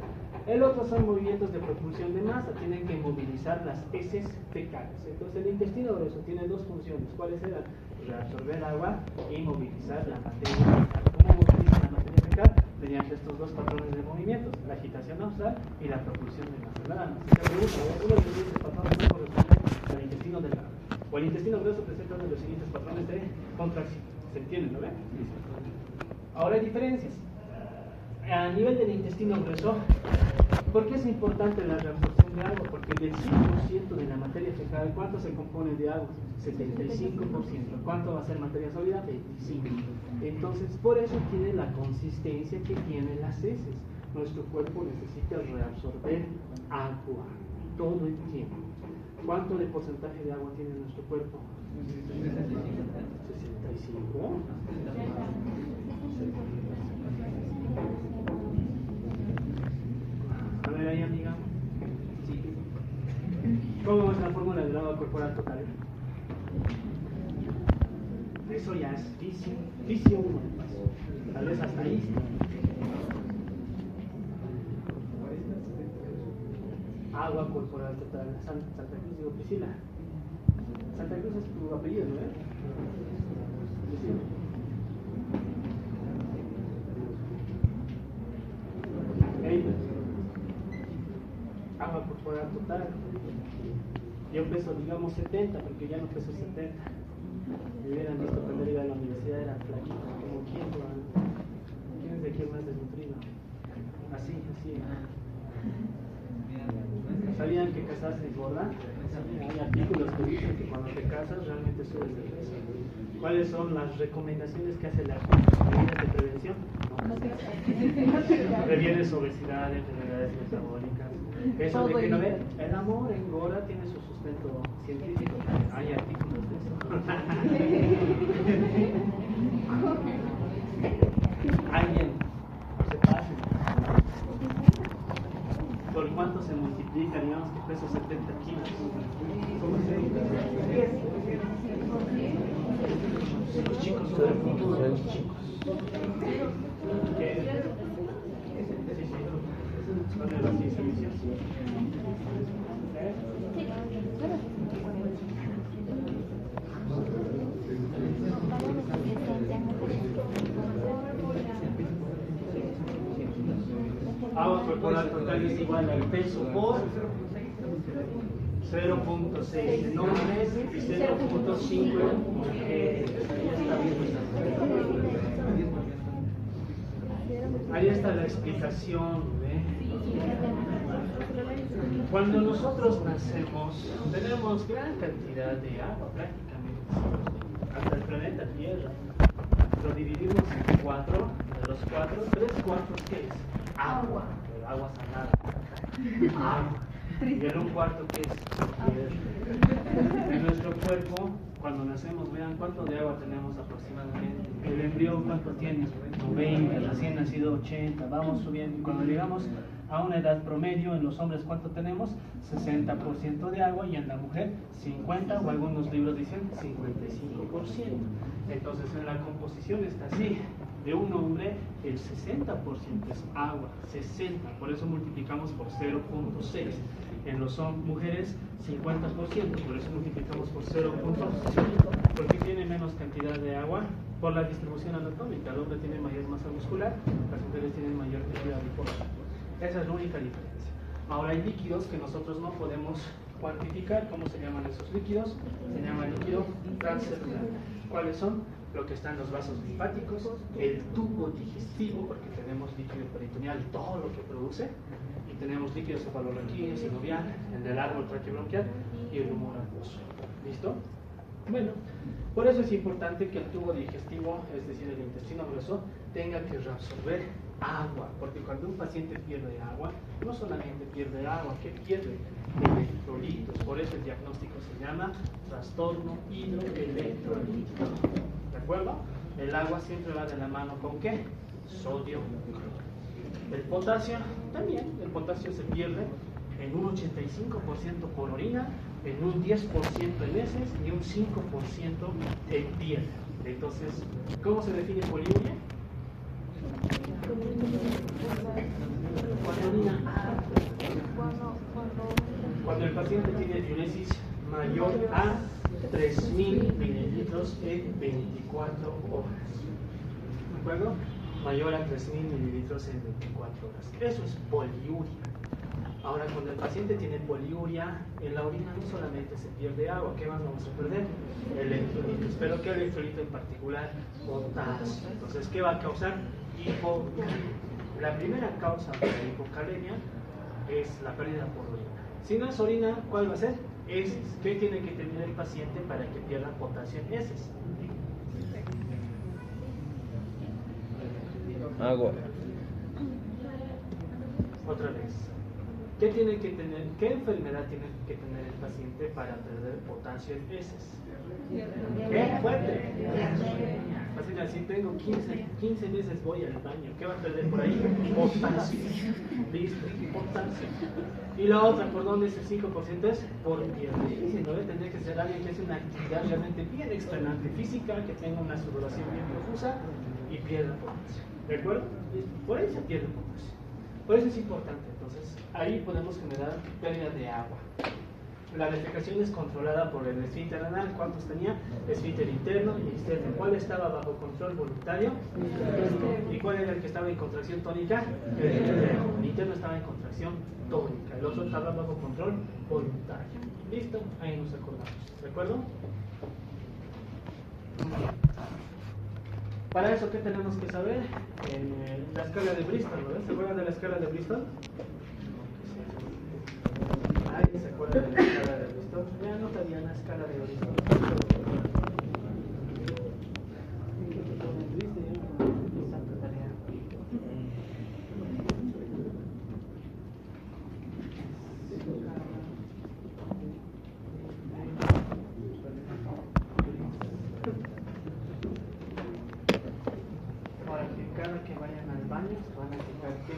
S1: El otro son movimientos de propulsión de masa, tienen que movilizar las heces fecales. Entonces, el intestino grueso tiene dos funciones. ¿Cuáles eran? Reabsorber agua y movilizar la materia fecal. ¿Cómo moviliza la materia fecal? Mediante estos dos patrones de movimientos, la agitación austral y la propulsión de masa. Nada más. Si te pregunto, uno de los siguientes patrones no corresponde al intestino delgado. O el intestino grueso presenta uno de los siguientes patrones de contracción. ¿Se entiende, no ven? Ahora hay diferencias. A nivel del intestino grueso, ¿por qué es importante la reabsorción de agua? Porque del 100% de la materia fecal, ¿cuánto se compone de agua? 75%. ¿Cuánto va a ser materia sólida? 25%. Entonces, por eso tiene la consistencia que tienen las heces. Nuestro cuerpo necesita reabsorber agua todo el tiempo. ¿Cuánto de porcentaje de agua tiene nuestro cuerpo? 65. A ver ahí, amiga. ¿Cómo es la fórmula del agua corporal total? Eso ya es vicio 1. Tal vez hasta ahí. Agua corporal total. Santa Cruz, digo Priscila. Santa Cruz es tu apellido, ¿no? Priscila. agua corporal total. Yo peso, digamos, 70, porque ya no peso 70. Me hubieran visto cuando iba a la universidad, era flaquito, como quién, ¿quién es de aquí más desnutrido? Así. ¿Sabían que casarse engorda? Hay artículos que dicen que cuando te casas realmente subes de peso. ¿Cuáles son las recomendaciones que hace la medidas de prevención? Previenes obesidad, enfermedades metabólicas. Eso de que no ve, el amor engorda tiene su sustento científico. Hay artículos de eso. Alguien, no se pase. ¿Por cuánto se multiplica, digamos, que peso 70 kilos? ¿Cómo se dice? Los chicos son el futuro de los chicos. ¿Qué? ¿Son de los 10 servicios? Agua corporal total es igual al peso por 0.6 en hombres y 0.5 en mujeres. Ahí está la explicación. Cuando nosotros nacemos, tenemos gran cantidad de agua, prácticamente. Hasta el planeta Tierra. Lo dividimos en 4, de los 4, 3 cuartos, ¿qué es? Agua, el agua salada. Agua. Y el 1/4, ¿qué es? Tierra. En nuestro cuerpo, cuando nacemos, vean cuánto de agua tenemos aproximadamente. El embrión, ¿cuánto tiene? 90, recién nacido 80, vamos subiendo. Y cuando llegamos a una edad promedio, en los hombres, ¿cuánto tenemos? 60% de agua, y en la mujer 50, o algunos libros dicen 55%. Entonces en la composición está así: de un hombre el 60% es agua, 60, por eso multiplicamos por 0.6. En los mujeres 50%, por eso multiplicamos por 0.5. ¿Por qué tiene menos cantidad de agua? Por la distribución anatómica. El hombre tiene mayor masa muscular, las mujeres tienen mayor cantidad de líquidos. Esa es la única diferencia. Ahora hay líquidos que nosotros no podemos cuantificar. ¿Cómo se llaman esos líquidos? Se llama líquido transcelular. ¿Cuáles son? Lo que está en los vasos linfáticos, el tubo digestivo, porque tenemos líquido peritoneal, todo lo que produce, y tenemos líquido cefalorraquídeo, sinovial, el del árbol traqueobronquial y el humor acuoso. ¿Listo? Bueno, por eso es importante que el tubo digestivo, es decir, el intestino grueso, tenga que reabsorber agua, porque cuando un paciente pierde agua, no solamente pierde agua, ¿qué pierde? Electrolitos. Por eso el diagnóstico se llama trastorno hidroelectrolítico. ¿De acuerdo? El agua siempre va de la mano ¿con qué? Sodio, cloro. El potasio también. El potasio se pierde en un 85% por orina, en un 10% en heces y un 5% en piel. Entonces, ¿cómo se define poliuria? Cuando el paciente tiene diuresis mayor a 3.000 mililitros en 24 horas. ¿De acuerdo? Mayor a 3.000 mililitros en 24 horas. Eso es poliuria. Ahora, cuando el paciente tiene poliuria, en la orina no solamente se pierde agua, ¿qué más vamos a perder? Electrolitos. ¿Pero qué electrolito en particular? Potasio. Entonces, ¿qué va a causar? Hipocalemia. La primera causa de la hipocalemia es la pérdida por orina. Si no es orina, ¿cuál va a ser? Heces. ¿Qué tiene que tener el paciente para que pierda potasio en heces?
S3: Agua.
S1: Otra vez. ¿Qué tiene que tener? ¿Qué enfermedad tiene que tener el paciente para perder potasio en heces? ¿Qué? Fuerte. Así, si tengo 15 veces voy al baño, ¿qué va a perder por ahí? Potasio. Listo, potasio. Y la otra, ¿por dónde es el 5%? Es por piel. No debe tener que ser alguien que hace una actividad realmente bien extenuante física, que tenga una sudoración bien profusa y pierda potasio. ¿De acuerdo? Por ahí se pierde potasio. Por eso es importante. Entonces, ahí podemos generar pérdida de agua. La defecación es controlada por el esfínter anal. ¿Cuántos tenía? Esfínter interno y externo. ¿Cuál estaba bajo control voluntario? ¿Y cuál era el que estaba en contracción tónica? El interno. El interno estaba en contracción tónica. El otro estaba bajo control voluntario. ¿Listo? Ahí nos acordamos. ¿De acuerdo? Para eso, ¿qué tenemos que saber? La escala de Bristol, ¿no? ¿Se acuerdan de la escala de Bristol? ¿Alguien se acuerda de la escala de Bristol? Ya no sabía la escala de Bristol. Ahora que cada que vayan al baño se van a fijar qué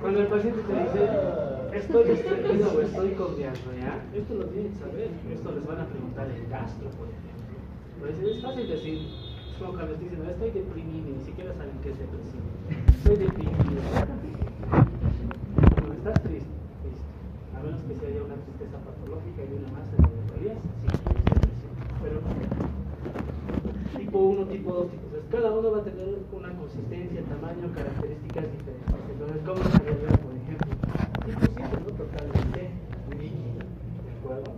S1: Cuando el paciente te dice estoy estreñido o estoy con diarrea, esto lo tienen que saber. Esto les van a preguntar el gastro, por ejemplo. Entonces es fácil decir, es como cuando les dicen estoy deprimido y ni siquiera saben qué es depresivo. Estoy deprimido. Cuando estás triste, a menos que haya una tristeza patológica y una más en las realidades, sí, es depresión. Pero tipo 1, tipo 2, tipo 3. Cada uno va a tener una consistencia, tamaño, características diferentes. Entonces, ¿cómo se haría, por ejemplo? Tipo 7, ¿no? Totalmente líquido. ¿De acuerdo?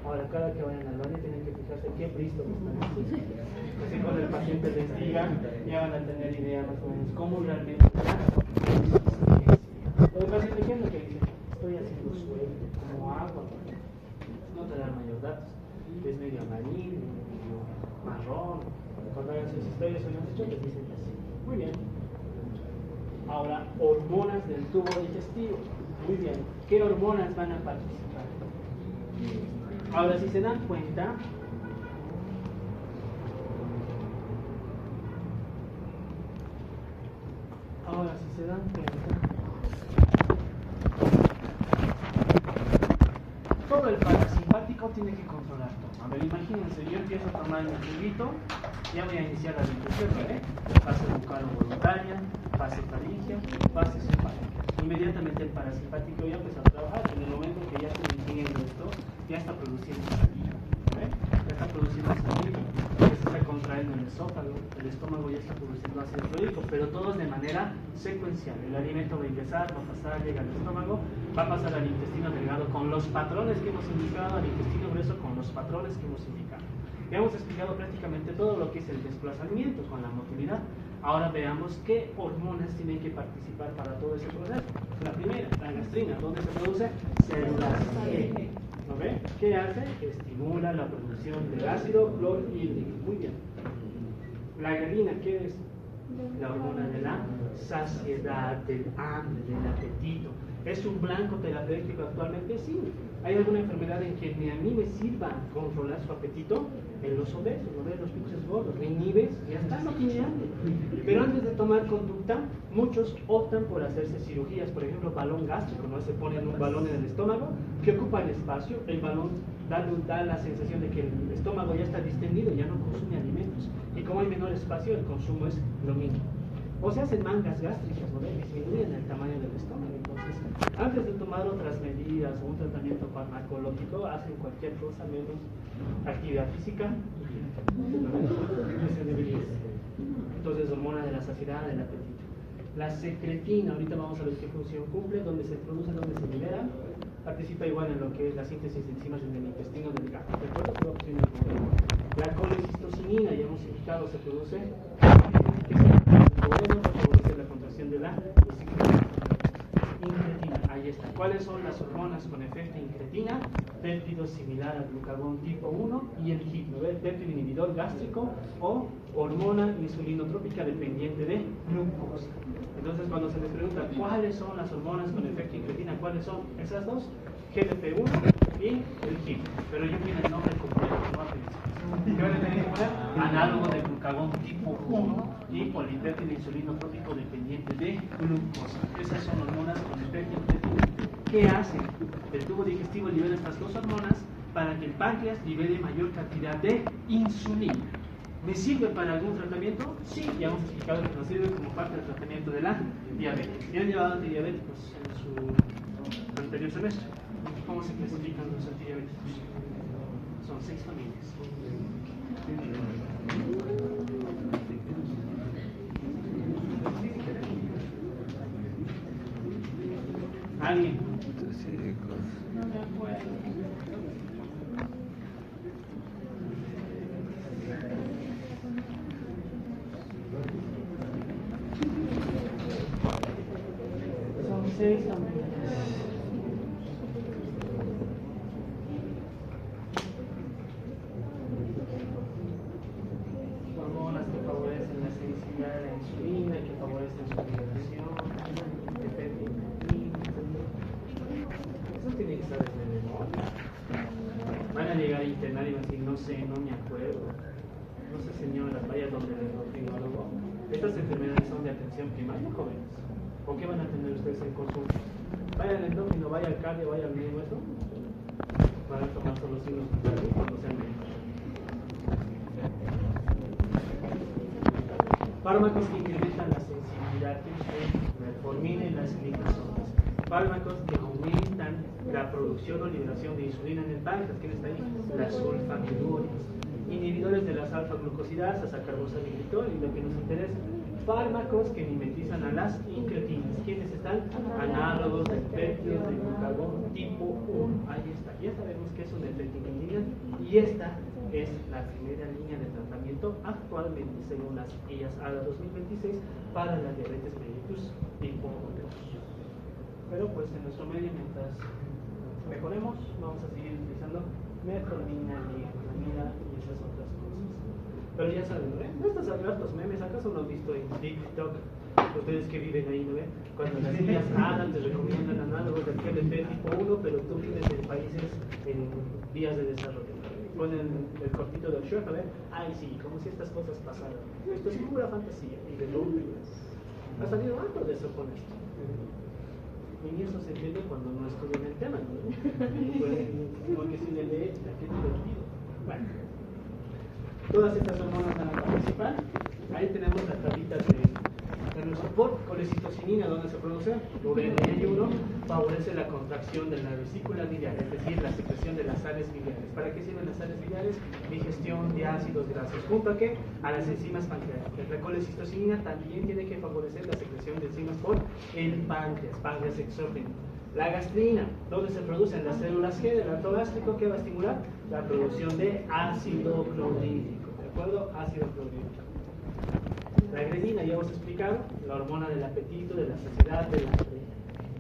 S1: Ahora, cada que vayan al baño tienen que fijarse qué Bristol están haciendo. Así cuando el paciente les diga, ya van a tener idea más o menos cómo realmente está su insuficiencia. El paciente, ¿qué es lo que dice? Estoy haciendo sueño, como agua. No te dan mayor datos. Es medio amarillo, medio marrón. Cuando hagan sus historias o les dicen así. Muy bien. Ahora, hormonas del tubo digestivo. Muy bien. ¿Qué hormonas van a participar? Ahora, si se dan cuenta, todo el parasimpático tiene que controlar todo. A ver, imagínense, yo empiezo a tomar mi juguito, ya voy a iniciar la digestión, ¿vale? Fase bucal voluntaria, fase faríngea, fase simpática. Inmediatamente el parasimpático ya empieza a trabajar. En el momento que ya estoy ingiriendo esto, ya está produciendo saliva, ¿vale? Ya está produciendo saliva, ya se está contrayendo el esófago, el estómago ya está produciendo ácido clorhídrico, pero todos de manera secuencial. El alimento va a ingresar, va a pasar, llega al estómago, va a pasar al intestino delgado con los patrones que hemos indicado, al intestino grueso con los patrones que hemos indicado. Ya hemos explicado prácticamente todo lo que es el desplazamiento con la motilidad. Ahora veamos qué hormonas tienen que participar para todo ese proceso. La primera, la gastrina. ¿Dónde se produce? Células G. ¿Lo ve? ¿Qué hace? Estimula la producción de ácido clorhídrico. Muy bien. La grelina, ¿qué es? La hormona de la saciedad, del hambre, del apetito. ¿Es un blanco terapéutico actualmente? Sí. ¿Hay alguna enfermedad en que a mí me sirva controlar su apetito? En los obesos, ¿no ves? Los pinches gordos, me inhibes y ya está, no tiene hambre. Pero antes de tomar conducta, muchos optan por hacerse cirugías, por ejemplo, balón gástrico, ¿no? Se ponen un balón en el estómago que ocupa el espacio, el balón da la sensación de que el estómago ya está distendido, ya no consume alimentos. Y como hay menor espacio, el consumo es lo mínimo. O se hacen mangas gástricas, ¿no? Disminuyen el tamaño del estómago. Entonces, antes de tomar otras medidas o un tratamiento farmacológico, hacen cualquier cosa menos actividad física. Entonces, hormona de la saciedad, del apetito. La secretina, ahorita vamos a ver qué función cumple, dónde se produce, dónde se libera. Participa igual en lo que es la síntesis de enzimas en el intestino delgado. ¿De acuerdo? La colecistocinina, ya hemos indicado, se produce para favorecer la contracción de la vesícula. Incretina, ahí está. ¿Cuáles son las hormonas con efecto incretina? Péptido similar al glucagón tipo 1 y el GIP, ¿no? Péptido inhibidor gástrico o hormona insulinotrópica dependiente de glucosa. Entonces, cuando se les pregunta cuáles son las hormonas con efecto incretina, ¿cuáles son esas dos? GLP-1 y el GIP. Pero yo quiero el nombre completo, no atención. ¿Qué van a tener que poner? Análogo de glucagón tipo 1 y polipéptido insulinotrópico dependiente de glucosa. Esas son hormonas con efecto incretina. ¿Qué hacen? El tubo digestivo libera estas dos hormonas para que el páncreas libere mayor cantidad de insulina. ¿Me sirve para algún tratamiento? Sí, ya hemos explicado que nos sirve como parte del tratamiento de la diabetes. ¿Ya han llevado antidiabéticos en su anterior semestre? ¿Cómo se clasifican los antidiabéticos? Son 6 familias. ¿Alguien? No me acuerdo. Son 6 familias. Hormonas que favorecen la sensibilidad de la insulina, que favorecen su liberación, eso tiene que estar en memoria. Van a llegar a internar y van a decir, no sé, no me acuerdo. No sé, señora, vaya donde el endocrinólogo. Estas enfermedades son de atención primaria, jóvenes. ¿O qué van a tener ustedes en consulta? Vaya al endócrino, vaya al cardio, vaya al médico, eso. Van a tomar solo signos vitales cuando sean médicos. Fármacos que incrementan la sensibilidad de metformina y las glicosomas. Fármacos que aumentan la producción o liberación de insulina en el páncreas. ¿Quién está ahí? Las sulfamilureas. Inhibidores de las alfa-glucosidasas, sacarbosalilitol, y lo que nos interesa, fármacos que mimetizan a las incretinas. ¿Quiénes están? Análogos de péptidos de glucagón tipo 1. Ahí está. Ya sabemos que es una incretina y esta es la primera línea de tratamiento actualmente, según las guías ADA 2026, para la diabetes mellitus tipo 2. Pero pues en nuestro medio, mientras mejoremos, vamos a seguir utilizando metformina, ligantamina y esas otras cosas. Pero ya saben, ¿no? ¿No estás hablando los memes? ¿Acaso no han visto en TikTok? Ustedes que viven ahí, ¿no ven? Cuando las guías ADA te recomiendan análogos del GLP tipo 1, pero tú vives en países en vías de desarrollo. Ponen el cortito del Shrek, a ver, ay sí, como si estas cosas pasaran. Esto es pura fantasía y de locura. Ha salido algo de eso con esto. Y eso se entiende cuando no estudian el tema, ¿no? Porque si le lee, qué divertido. Bueno, todas estas hormonas van a participar. Ahí tenemos la tablita de nuestro por colecitocinina, donde se produce URNI1, favorece la contracción de la vesícula biliar, es decir, la secreción de las sales biliares. ¿Para qué sirven las sales biliares? Digestión de ácidos grasos. ¿Junto a qué? A las enzimas pancreáticas. La colecitocinina también tiene que favorecer la secreción de enzimas por el páncreas exógeno. La gastrina, donde se producen las células G del arto gástrico, que va a estimular la producción de ácido clorhídrico. ¿De acuerdo? Ácido clorhídrico. La grelina, ya hemos explicado, la hormona del apetito, de la saciedad, del hambre.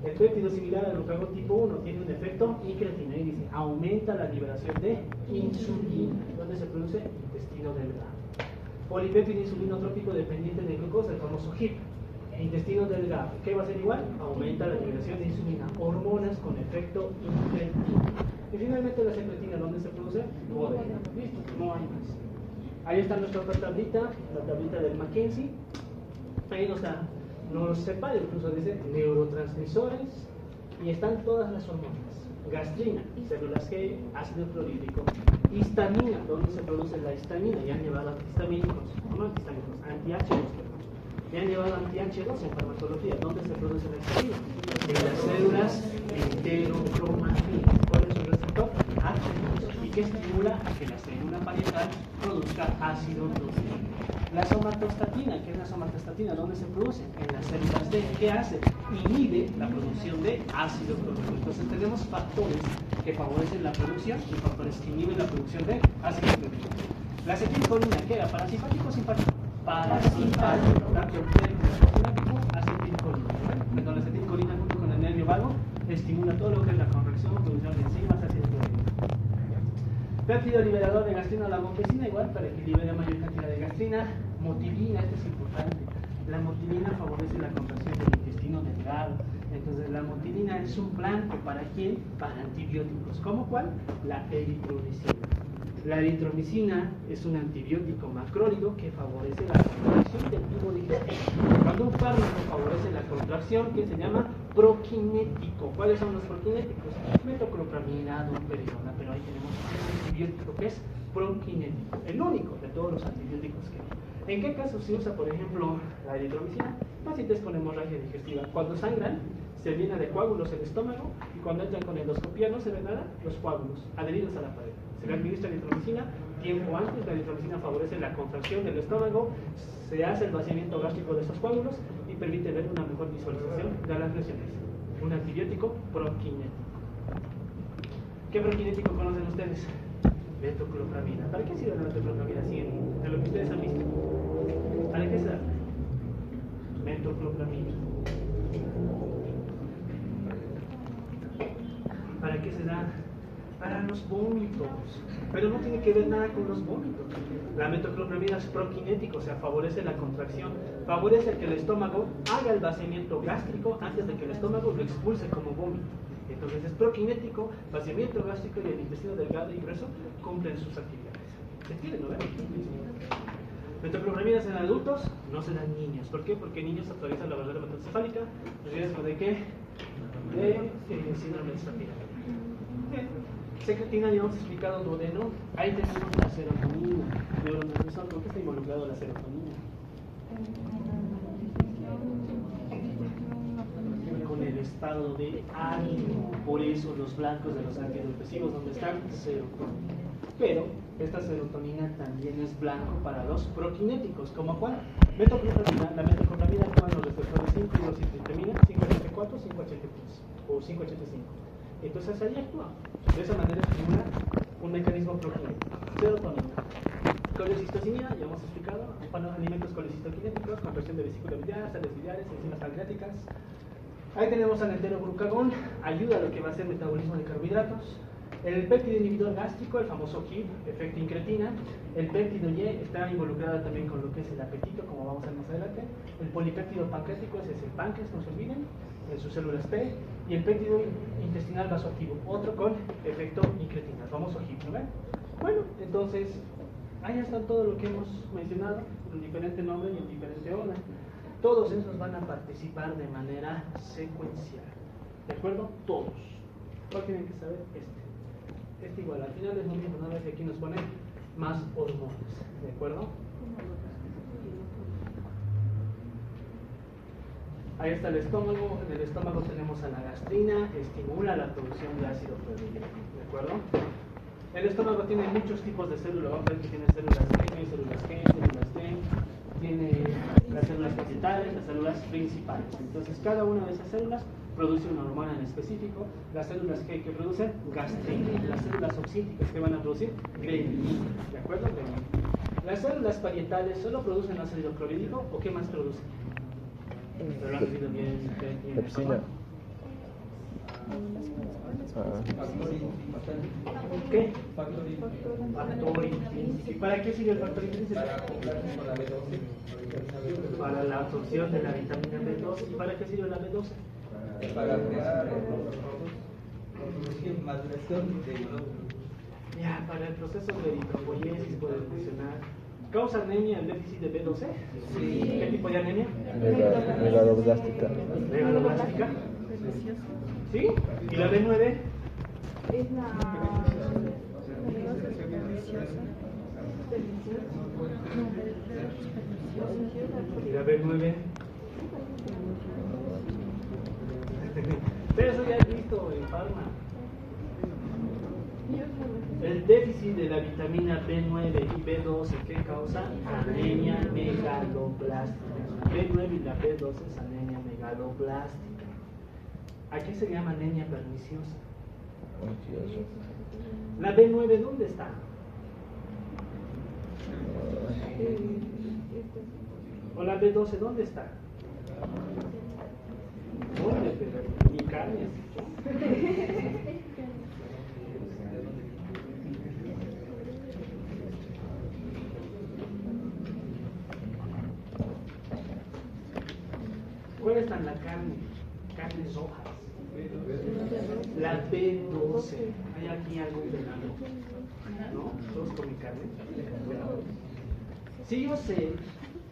S1: El péptido similar al glucagón tipo 1 tiene un efecto incretina y dice, aumenta la liberación de insulina, donde se produce intestino delgado. Polipéptido insulinotrópico dependiente de glucosa, el famoso HIP. Intestino delgado, ¿qué va a ser igual? Aumenta la liberación de insulina, hormonas con efecto incretino. Y finalmente la secretina, ¿dónde se produce? Listo, no hay más. Ahí está nuestra otra tablita, la tablita del McKenzie. Ahí nos separa, incluso dice neurotransmisores, y están todas las hormonas. Gastrina, células G, ácido clorhídrico. Histamina, donde se produce la histamina. Ya han llevado antihistamínicos, no antihistamínicos, anti-H2. Ya han llevado anti-H2 en farmacología. ¿Dónde se produce la histamina? En las células enterocromáticas. ¿Cuál es su receptor? H2. ¿Y qué estimula a que la célula parietal produzca ácido clorhídrico? La somatostatina, ¿qué es la somatostatina? ¿Dónde se produce? En las células D. ¿Qué hace? Inhibe la producción de ácido clorhídrico. Entonces tenemos factores que favorecen la producción y factores que inhiben la producción de ácido clorhídrico. La acetilcolina, ¿qué era? ¿Parasimpático o simpático? Parasimpático. Tanto acetilcolina. Cuando la acetilcolina junto con el nervio vago estimula todo lo que es la corrección, producción de enzimas, ácido clorhídrico. Péptido liberador de gastrina, la motricina, igual para que libere mayor cantidad de gastrina. Motilina, esto es importante. La motilina favorece la contracción del intestino delgado. Entonces la motilina es un blanco, ¿para quién? Para antibióticos. ¿Cómo cuál? La eritromicina. La eritromicina es un antibiótico macrólido que favorece la contracción del tubo digestivo. Cuando un fármaco favorece la contracción, que se llama prokinético. ¿Cuáles son los prokinéticos? Metoclopramida, domperidona, pero ahí tenemos un antibiótico que es prokinético. El único de de todos los antibióticos que hay. ¿En qué caso se usa, por ejemplo, la eritromicina? Pacientes con hemorragia digestiva. Cuando sangran, se llena de coágulos el estómago y cuando entran con endoscopía no se ve nada, los coágulos adheridos a la pared. Se le administra eritromicina tiempo antes. La eritromicina favorece la contracción del estómago, se hace el vaciamiento gástrico de esos coágulos y permite ver una mejor visualización de las lesiones. Un antibiótico proquinético. ¿Qué proquinético conocen ustedes? Metoclopramida. ¿Para qué sirve la metoclopramida así en lo que ustedes han visto? ¿Para qué se da? Metoclopramida. ¿Para qué se da? Para los vómitos. Pero no tiene que ver nada con los vómitos. La metoclopramida es proquinético, o sea, favorece la contracción, favorece que el estómago haga el vaciamiento gástrico antes de que el estómago lo expulse como vómito. Entonces es proquinético, vaciamiento gástrico y el intestino delgado y grueso cumplen sus actividades. ¿Se entiende, no? Metoclopramidas en adultos no se dan en niños. ¿Por qué? Porque niños atraviesan la barrera hematoencefálica. ¿Riesgo de qué? De síndrome de estratigrafía. Secretina ya hemos explicado duodeno. Ahí tenemos la serotonina. Neurotransmisor, ¿con qué está involucrado la serotonina? Con el estado de ánimo. Por eso los blancos de los antidepresivos, donde están serotonina. Pero esta serotonina también es blanco para los proquinéticos. ¿Como cuál? Metoclopramida. La metoclopramida actúa en los receptores 5 y 584, 583 o 585. Entonces ahí actúa. De esa manera estimula un mecanismo proquinético. Serotonina. Colecistocinina, ya hemos explicado. Alimentos colecistoquinéticos, conversión de vesícula biliar, sales biliares, enzimas pancreáticas. Ahí tenemos al enteroglucagón, ayuda a lo que va a ser metabolismo de carbohidratos. El péptido inhibidor gástrico, el famoso KIP, efecto incretina. El péptido Y está involucrado también con lo que es el apetito, como vamos a ver más adelante. El polipéptido pancreático, ese es el páncreas, no se olviden, en sus células P. Y el péptido intestinal vasoactivo, otro con efecto incretina, el famoso HIP, ¿no ven? Bueno, entonces, ahí está todo lo que hemos mencionado, en diferente nombre y en diferente orden. Todos esos van a participar de manera secuencial. ¿De acuerdo? Todos. ¿Cuál tienen que saber? Este igual, al final es lo mismo, nada más que aquí nos ponen más hormonas. ¿De acuerdo? Ahí está el estómago. En el estómago tenemos a la gastrina, estimula la producción de ácido clorhídrico. ¿De acuerdo? El estómago tiene muchos tipos de células. Vamos a ver que tiene células G, células G, células T. Tiene las células capitales, las células principales. Entonces, cada una de esas células produce una hormona en específico. Las células G que producen gastrina, las células oxíticas que van a producir grelina. ¿De acuerdo? Las células parietales solo producen ácido clorhídrico o qué más producen? Pero lo han leído bien.
S3: Pepsina.
S1: ¿Qué? Factor intrínseco. ¿Y para qué sirve el factor intrínseco? Para la absorción de la vitamina B12. ¿Y para qué sirve la B12?
S5: Para crear maduración de
S1: ya, para el proceso de eritropoyesis puede funcionar. ¿Causa anemia el déficit de B12?
S5: Sí.
S1: ¿Qué tipo de anemia?
S3: Megaloblástica.
S1: Megaloblástica. ¿Sí? ¿Y la B9?
S2: Es la
S1: ¿Y la B9? Pero eso ya he visto en Parma. El déficit de la vitamina B9 y B12, ¿qué causa? Anemia megaloblástica. B9 y la B12 es anemia megaloblástica. ¿A qué se llama anemia perniciosa? ¿La B9 dónde está? ¿O la B12 dónde está? ¿Dónde? Pero ni carne has dicho. ¿Cuál está en la carne? Carnes rojas. La B12. ¿Hay aquí algún vegano? ¿No? ¿Todos comen carne? Bueno. Si yo sé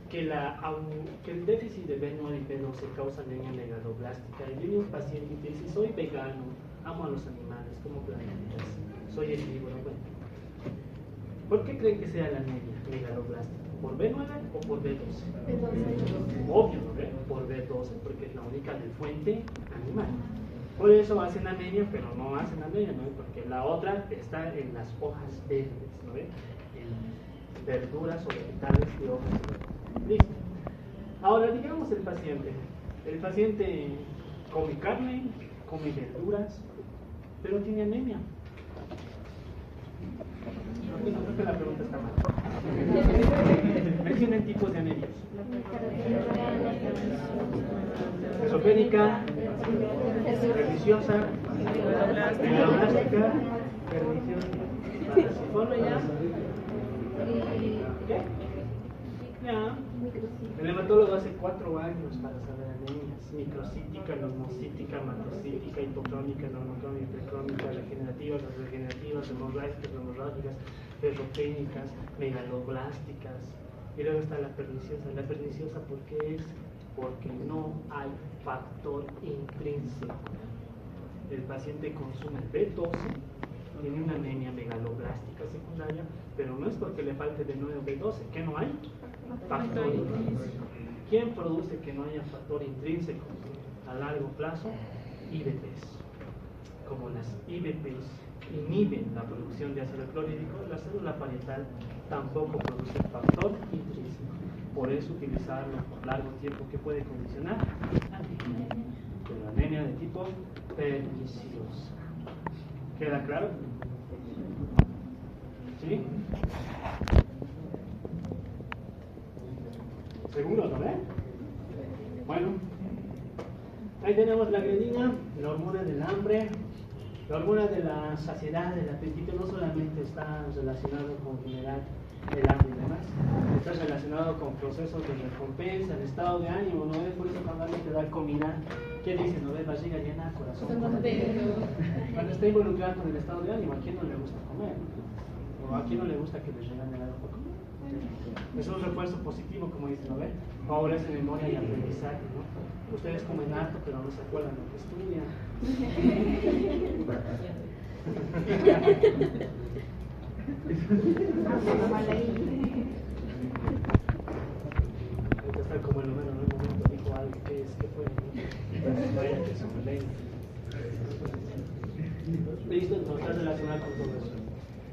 S1: que el déficit de B9 y B12 causa anemia megaloblástica, y viene un paciente y dice, soy vegano, amo a los animales, como plantas, soy herbívoro, bueno. ¿Por qué creen que sea la anemia? megaloblástica? ¿Por B9 o por B12? Obvio, ¿no ve? Por B12, porque es la única de fuente animal. Por eso hacen anemia, pero no hacen anemia, ¿no? Porque la otra está en las hojas verdes, ¿no ve? En verduras o vegetales de hojas verdes. Listo. Ahora, digamos el paciente. El paciente come carne, come verduras, pero tiene anemia. No, creo que la pregunta está mal. Mencionen tipos de anemias. Esofénica, perniciosa, megaloblástica, parasiforme. ¿Qué? Ya. El hematólogo hace 4 años para saber anemias: microcítica, normocítica, macrocítica, hipocrónica, normocrónica, hipercrónica, regenerativas, regenerativas, hemorrágicas, ferropénicas, megaloblásticas. Y luego está la perniciosa. La perniciosa, ¿por qué es? Porque no hay factor intrínseco. El paciente consume B12, tiene una anemia megaloblástica secundaria, pero no es porque le falte de nuevo B12, que no hay factor intrínseco. ¿Quién produce que no haya factor intrínseco a largo plazo? IBPs. Como las IBPs inhiben la producción de ácido clorhídrico, la célula parietal tampoco produce factor intrínseco. Por eso utilizarlo por largo tiempo, que puede condicionar anemia. Pero anemia de tipo perniciosa. ¿Queda claro? ¿Sí? ¿Seguro, no ve? Bueno, ahí tenemos la grelina, la hormona del hambre, la hormona de la saciedad, del apetito. No solamente está relacionado con generar el hambre y demás, está relacionado con procesos de recompensa, el estado de ánimo, ¿no ves? Por eso cuando alguien te da comida, ¿qué dice? ¿No ves? Barriga llena, corazón contento. Cuando está involucrado con el estado de ánimo, ¿a quién no le gusta comer? ¿O a quién no le gusta que le regalen algo para comer? Es un refuerzo positivo, como dice, ¿no ves? Favorece memoria y aprendizaje, ¿no? Ustedes comen harto, pero no se acuerdan lo que estudian. Está como el número en un momento dijo algo que es que fue vaya que son ley. Listo, no está relacionado con todo eso.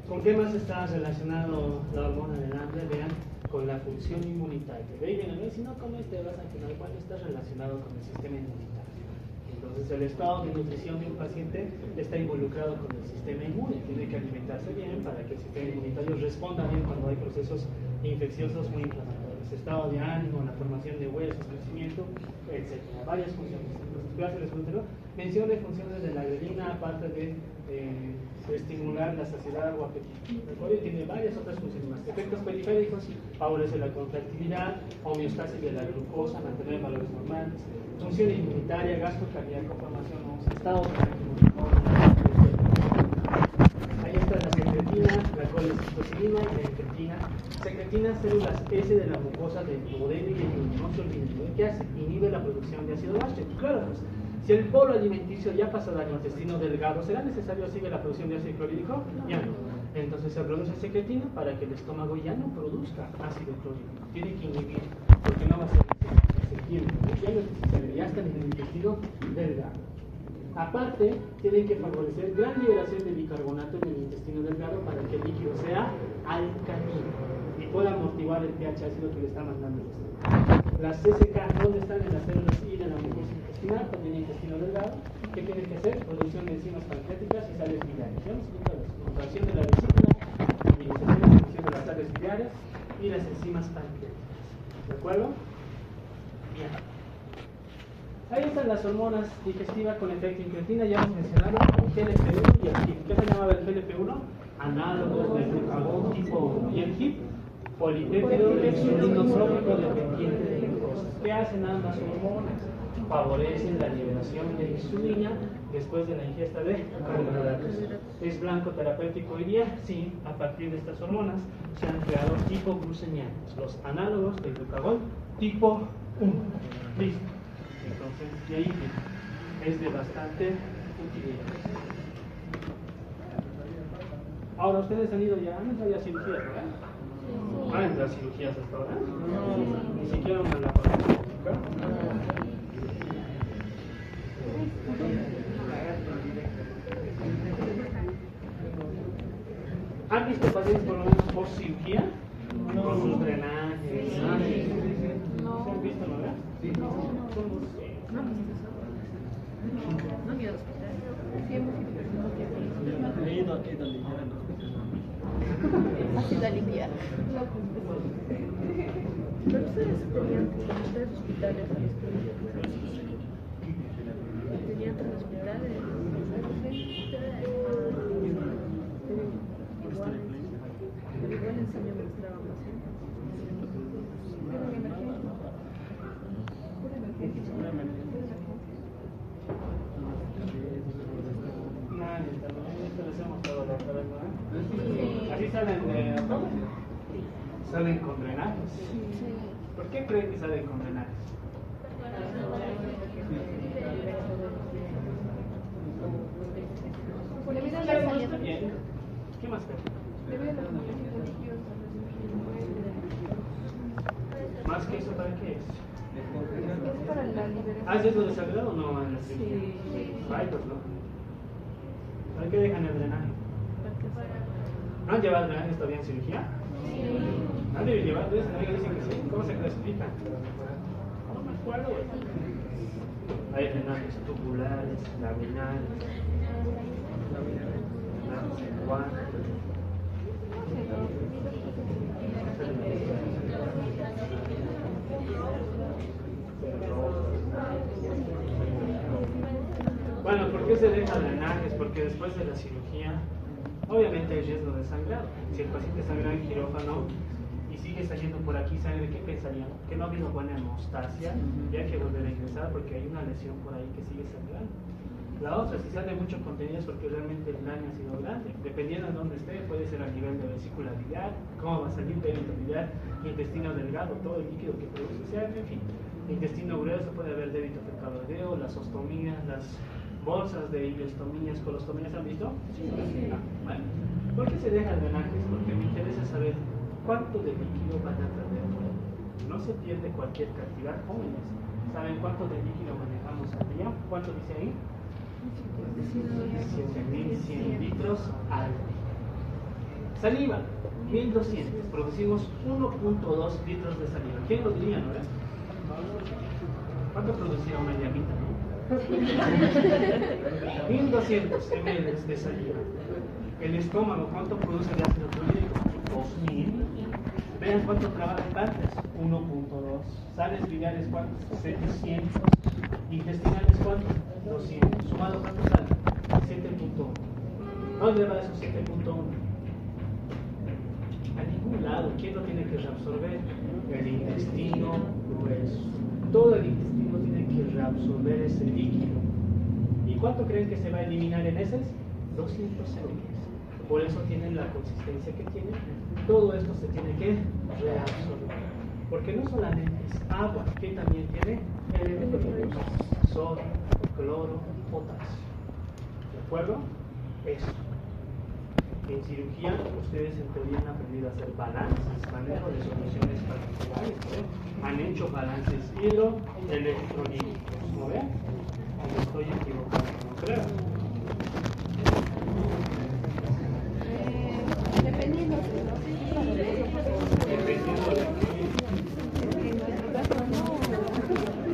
S1: ¿Con qué más está relacionado la hormona del hambre? Vean, con la función inmunitaria. Vean, si no comes te vas a quedar igual, está relacionado con el sistema inmunitario. Entonces el estado de nutrición de un paciente está involucrado con el sistema inmune. Tiene que alimentarse bien para que el sistema inmunitario responda bien cuando hay procesos infecciosos muy inflamatorios. Estado de ánimo, la formación de huesos, crecimiento, etc. Varias funciones. Entonces, gracias, mencione funciones de la grelina, aparte de estimular la saciedad o apetito. Recuerde, tiene varias otras funciones más. Efectos periféricos: favorece la contractilidad, homeostasis de la glucosa, mantener valores normales. Función inmunitaria, gasto cardíaco, formación de estado de ánimo. Ahí está la secretina, la colecistocilina y la incretina. Secretina, células S de la mucosa del duodeno y el no se olviden. ¿Qué hace? Inhibe la producción de ácido gástrico. Claro, pues, si el bolo alimenticio ya pasa al intestino delgado, ¿será necesario sigue la producción de ácido clorhídrico? Ya no. Entonces se produce secretina para que el estómago ya no produzca ácido clorhídrico. Tiene que inhibir, porque no va a ser necesario. Ya está en el intestino delgado. Aparte, tiene que favorecer gran liberación de bicarbonato en el intestino delgado para que el líquido sea alcalino y pueda amortiguar el pH ácido que le está mandando el estómago. Las CCK, ¿dónde están? En las células I de la mucosa intestinal, también intestino delgado. ¿Qué tienen que hacer? Producción de enzimas pancreáticas y sales biliares. Ya hemos explicado eso: contracción de la vesícula, movilización y producción de las sales biliares y las enzimas pancreáticas. ¿De acuerdo? Bien. Ahí están las hormonas digestivas con efecto incretina. Ya hemos mencionado el GLP-1 y el HIP. ¿Qué se llamaba el GLP-1? Análogos del glucagón tipo 1. Y el HIP, polipéptido insulinotrópico dependiente de glucosa. ¿Qué hacen ambas hormonas? Favorecen la liberación de insulina después de la ingesta de carbohidratos. ¿Es blanco terapéutico hoy día? Sí, a partir de estas hormonas se han creado hipoglucemianos, los análogos del glucagón tipo 1. Listo. Entonces, de ahí es de bastante utilidad. Ahora, ustedes han ido ya, no había cirugía, ¿verdad? ¿No han entrado cirugías hasta ahora? Ni siquiera una laparoscópica. ¿Han visto pacientes por lo menos post cirugía? Con sus drenajes. ¿Se han visto, no verdad?
S5: Sí.
S2: No he ido al hospital. Sí, hemos ido, pero no quiero ir.
S4: He ido a limpiar el hospital.
S2: Ha sido a limpiar.
S6: Pero ustedes tenían tres hospitales a los que tenían tres hospitales. Pero igual en Señor mostraban pacientes.
S1: Esto les hemos dado la otra vez, ¿no? Así salen de... Salen con drenajes. ¿Por qué creen que salen con drenajes?
S2: Debido a la
S1: Pero no
S2: salida.
S1: está bien. ¿Qué más creen?
S2: Debido a la salida de líquidos a
S1: ¿Más que eso para qué es?
S2: es para la liberación.
S1: ¿Has eso desagrado o no en la cirugía? Ay, pues no. ¿Para qué dejan el drenaje? ¿No han llevado drenajes todavía en cirugía? ¿Han debido llevar? Entonces, dicen que sí. ¿Cómo se clasifican? No me acuerdo. Hay drenajes tubulares, laminales, bueno, ¿por qué se deja drenajes? Porque después de la cirugía, obviamente hay riesgo de sangrado. Si el paciente sangra en quirófano y sigue saliendo por aquí sangre, ¿qué pensarían? Que no ha habido buena hemostasia y hay que volver a ingresar porque hay una lesión por ahí que sigue sangrando. La otra, si sale mucho contenido es porque realmente el daño ha sido grande. Dependiendo de dónde esté, puede ser a nivel de vesicularidad, cómo va a salir peritonealidad, intestino delgado, todo el líquido que produce, o sea, en fin, intestino grueso, puede haber débito fecal-oideo, las ostomías, las bolsas de ileostomías, colostomías, ¿han visto? Sí. Bueno, ¿por qué se deja drenajes? Porque me interesa saber cuánto de líquido van a perder. No se pierde cualquier cantidad, jóvenes. ¿Saben cuánto de líquido manejamos al día? ¿Cuánto dice ahí? 7.100 litros al día. Saliva, 1.200. Producimos 1.2 litros de saliva. ¿Quién lo diría, no? ¿Cuánto producía una llamita, no? 1.200 ml de saliva. El estómago, ¿cuánto produce de ácido clorhídrico? 2.000. Vean cuánto trabaja en partes. 1.2. Sales biliares, ¿cuántos? 700. Intestinales, ¿cuántos? 200. Sumado, ¿cuánto sale? 7.1. ¿Dónde va esos 7.1? A ningún lado. ¿Quién lo tiene que reabsorber? El intestino grueso. Todo el intestino tiene que reabsorber ese líquido. ¿Y cuánto creen que se va a eliminar en heces? 200 ml. Por eso tienen la consistencia que tienen. Todo esto se tiene que reabsorber. Porque no solamente es agua, que también tiene elementos químicos: sodio, cloro, potasio. ¿De acuerdo? Eso. En cirugía, ustedes en teoría han aprendido a hacer balances, manejo de soluciones particulares, ¿no? Han hecho balances hidroelectrolíticos, ¿no ven? O estoy equivocado, no creo.
S2: Dependiendo
S1: Dependiendo de qué.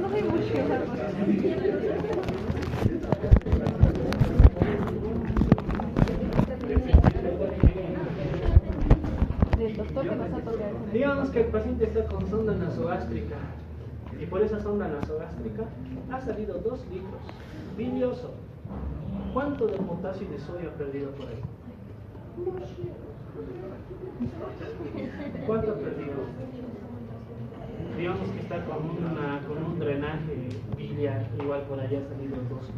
S2: no hay mucho. Del doctor que nos ha tocado.
S1: Digamos que el paciente está con sonda nasogástrica y por esa sonda nasogástrica ha salido 2 litros. Bilioso. ¿Cuánto de potasio y de sodio ha perdido por ahí? ¿Cuánto ha perdido? Digamos que está con un drenaje biliar, igual por allá ha salido 2 litros.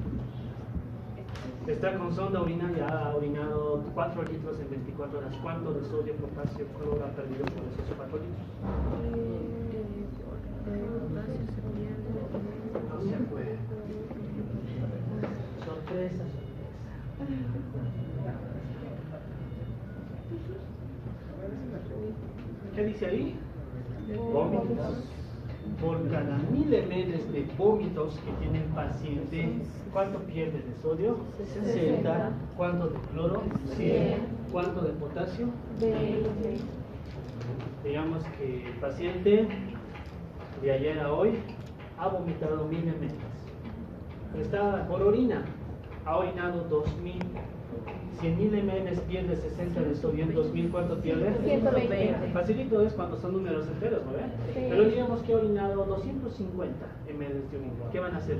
S1: Está con sonda urinaria, ha orinado 4 litros en 24 horas. ¿Cuánto de sodio, potasio, cloro ha perdido por esos 4 litros? No se puede. Sorpresa, sorpresa. ¿Qué dice ahí? por cada 1000 ml de vómitos que tiene el paciente, ¿cuánto pierde de sodio? 60. ¿Cuánto de cloro? 100. ¿Cuánto de potasio? 20. Digamos que el paciente de ayer a hoy ha vomitado 1000 ml. Está por orina, ha orinado 2000. 100.000 ml pierde 60 de sodio, en 2000 ¿cuánto pierde?
S2: 120.
S1: Facilito es cuando son números enteros, ¿no ven?
S2: Sí.
S1: Pero digamos que he orinado 250 ml de orina. ¿Qué van a hacer?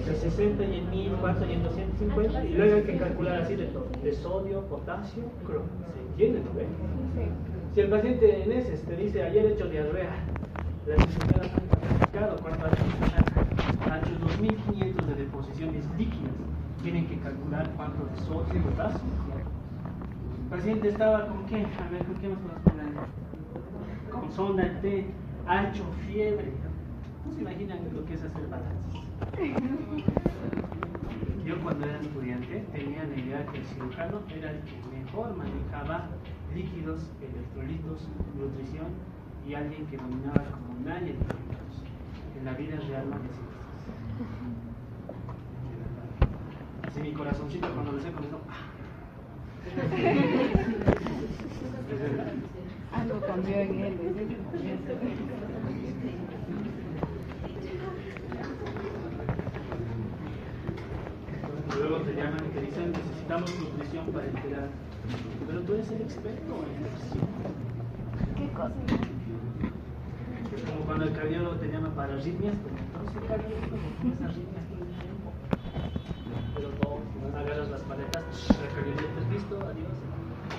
S1: De 60 y en 1000, ¿cuánto? Y en 250. Y luego hay que calcular así de todo: de sodio, potasio, cloro. ¿Se entiende, no ven? Si el paciente en ese te dice ayer he hecho diarrea, las enfermeras han clasificado cuánto ha hecho 2500 de deposiciones líquidas. Tienen que calcular cuánto de sodio y potasio. El paciente estaba con qué? A ver, ¿con qué nos podemos poner? Con sonda T, ha hecho fiebre. ¿No se imaginan lo que es hacer balances? Yo cuando era estudiante tenía la idea que el cirujano era el que mejor manejaba líquidos, electrolitos, nutrición y alguien que dominaba como nadie los líquidos. En la vida real no necesitas. Así mi corazoncito cuando lo sé con eso.
S6: Algo cambió en él.
S1: Luego te llaman y te dicen necesitamos nutrición para enterar. Pero tú eres el experto en nutrición.
S6: ¿Qué cosa?
S1: Es como cuando el cardiólogo te llama para arritmias, pero entonces el cardiólogo no es arritmias todo el tiempo. Pero no agarras las paletas, el cardiólogo es listo, adiós.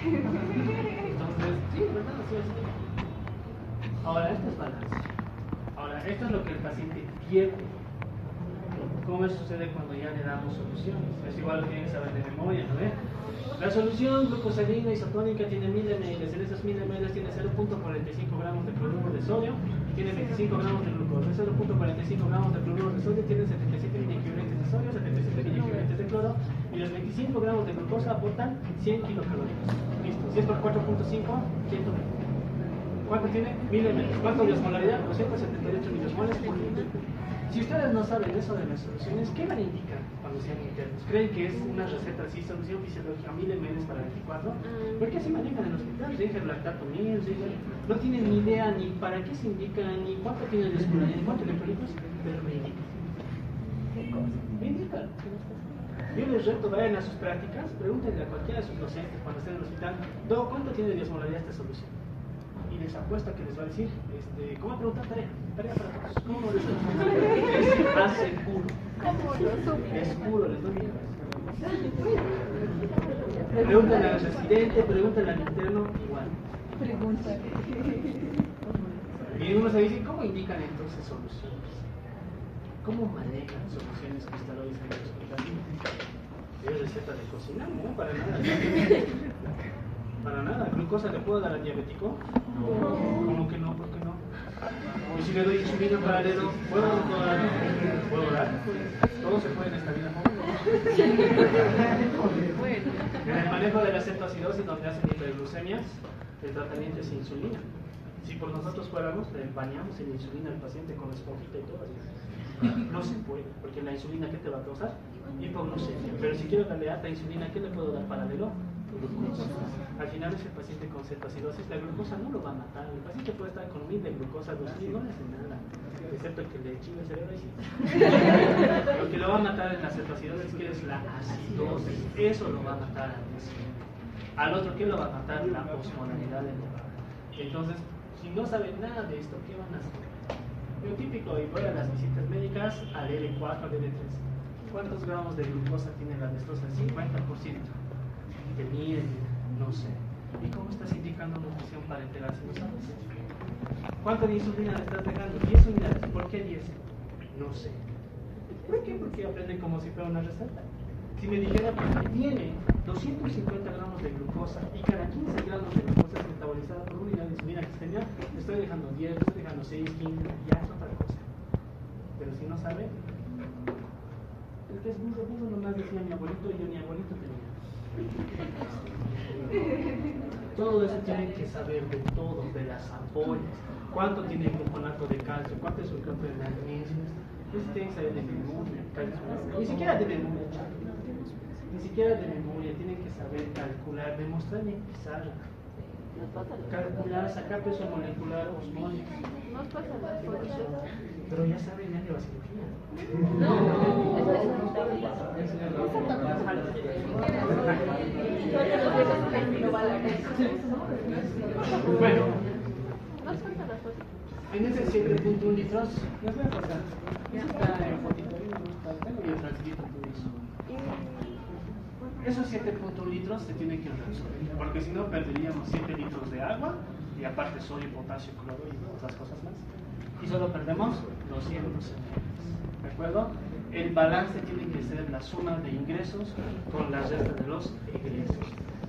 S1: Entonces, sí, ¿verdad? Así es. Ahora, esto es balance. Ahora, esto es lo que el paciente pierde. ¿Cómo sucede cuando ya le damos soluciones? Es igual lo que tienen que saber de memoria, ¿no ven? La solución glucosalina isotónica tiene 1000 ml. En esas 1000 ml tiene 0.45 gramos de cloruro de sodio y tiene 25 gramos de glucosa. En 0.45 gramos de cloruro de sodio tiene 77 miliequivalentes de sodio, 77 miliequivalentes de cloro, y los 25 gramos de glucosa aportan 100 kilocalorías. Listo. Si es por 4.5, 120. ¿Cuánto tiene? 1000 ml. ¿Cuánto de osmolaridad? 278 miliosmoles por litro. Si ustedes no saben eso de las soluciones, ¿qué van a indicar cuando sean internos? ¿Creen que es una receta así, solución fisiológica 1000 ml para 24? ¿Por qué así manejan en el hospital? Ringer lactato 1000, no tienen ni idea ni para qué se indica, ni cuánto tiene de osmolaridad, ni cuánto electrolitos, pero me indican. ¿Qué cosa? Me indican. Yo les reto, vayan a sus prácticas, pregúntenle a cualquiera de sus docentes cuando estén en el hospital, ¿cuánto tiene de osmolaridad esta solución? Y les apuesto que les va a decir, ¿cómo preguntar tarea? Tarea para todos. ¿Cómo les hace puro? Es puro, les doy mi cabeza. Pregúntenle al residente, pregúntenle al interno, igual.
S6: Pregunta.
S1: Y uno se dice, ¿cómo indican entonces soluciones? ¿Cómo manejan soluciones cristaloides en el hospital? Es receta de cocina, no, para nada. Para nada. ¿Glucosa le puedo dar al diabético? No. ¿Cómo que no? ¿Por qué no? Y si le doy insulina en paralelo, ¿puedo o no puedo dar? ¿Puedo dar? Todo se puede en esta vida. En el manejo de la cetoacidosis, donde hacen hiperglucemias, el tratamiento es insulina. Si por nosotros fuéramos, le bañamos en insulina al paciente con esponjita y todo. No se puede, porque la insulina, ¿qué te va a causar? Hipoglucemia. Pero si quiero darle alta insulina, ¿qué le puedo dar paralelo? Glucosa. Al final es el paciente con cetoacidosis, la glucosa no lo va a matar. El paciente puede estar con 1000 de glucosa, 2000, no le hace nada, excepto que le chingue el cerebro y sí. Lo que lo va a matar en la cetoacidosis es la acidosis, eso lo va a matar al otro, ¿qué lo va a matar? La osmolaridad elevada. Entonces, si no saben nada de esto, ¿qué van a hacer? Lo típico, y voy a las visitas médicas, al L4, al L3. ¿Cuántos gramos de glucosa tiene la dextrosa? 50%. Te miden, no sé. ¿Y cómo estás indicando nutrición para enterar si no sabes? ¿Cuánto de insulina le estás dejando? 10 unidades. ¿Por qué 10? No sé. ¿Por qué? Porque aprenden como si fuera una receta. Si me dijera que tiene 250 gramos de glucosa y cada 15 gramos de glucosa es metabolizada por unidad de insulina que tenía, le estoy dejando 10, le estoy dejando 6, 15, ya es otra cosa. Pero si no sabe, el que es burro nomás decía mi abuelito y yo mi abuelito tenía. Todo eso tienen que saber de todo, de las ampollas, cuánto tiene el carbonato de calcio, cuánto es el carbonato de magnesio. Eso tienen que saber de memoria, ni siquiera de memoria, ni siquiera de memoria, tienen que saber calcular, demostrar en pizarra. Calcular, sacar peso molecular osmótico.
S2: Nos pasan las fotos.
S1: Pero ya saben de basiología.
S2: No, eso es
S1: Bueno,
S2: nos pasan las fotos.
S1: en ese 7.1 litros, les voy a pasar. Eso está en fotito, tengo yo transcrito todo eso. Esos 7.1 litros se tienen que resolver, porque si no perderíamos 7 litros de agua y aparte sodio, potasio, cloro y otras cosas más. Y solo perdemos 200 ml. ¿De acuerdo? El balance tiene que ser la suma de ingresos con la resta de los egresos.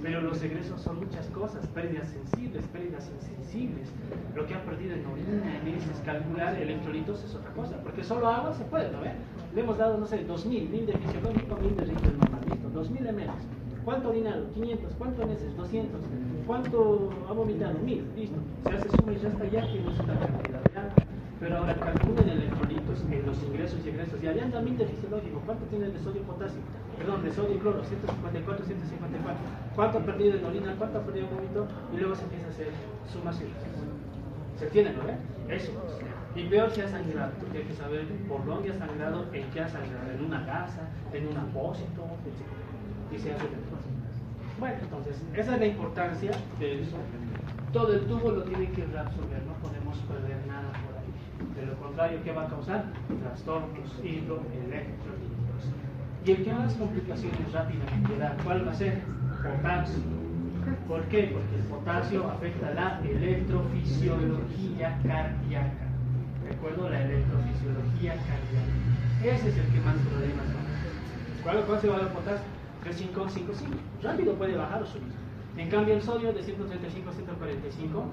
S1: Pero los egresos son muchas cosas, pérdidas sensibles, pérdidas insensibles. Lo que han perdido en orina, en heces, calcular electrolitos es otra cosa, porque solo agua se puede, ¿no ve? Le hemos dado, no sé, 2000, 1000 de fisiológico, 1000 de ritmo normal, listo, 2000 ml. ¿Cuánto ha orinado? 500. ¿Cuánto en heces? 200. ¿Cuánto ha vomitado? 1000, listo. Se hace suma y resta ya que no es una cantidad de agua. Pero ahora calculen electrolitos en los ingresos y egresos. Y allá anda 1000 de fisiológico. ¿Cuánto tiene de sodio y potasio? Perdón, de sodio y cloro, 154, 154. ¿Cuánto ha perdido en orina? ¿Cuánto ha perdido en vómito? Y luego se empieza a hacer sumas y restas. ¿Se entiende, no? Eso. Y peor si ha sangrado, porque hay que saber por dónde ha sangrado, en qué ha sangrado, en una gasa, en un apósito, etc. Y se hace dentro. Bueno, entonces, esa es la importancia de eso. Todo el tubo lo tiene que reabsorber, no podemos perder nada por ahí. De lo contrario, ¿qué va a causar? Trastornos hidroelectrolíticos. Y el que más complicaciones rápidamente da, ¿cuál va a ser? Potasio. ¿Por qué? Porque el potasio afecta la electrofisiología cardíaca. ¿De acuerdo? La electrofisiología cardíaca. Ese es el que más problemas va a dar. ¿Cuál se va a dar potasio? 3,555. Rápido puede bajar o subir. En cambio, el sodio de 135 a 145,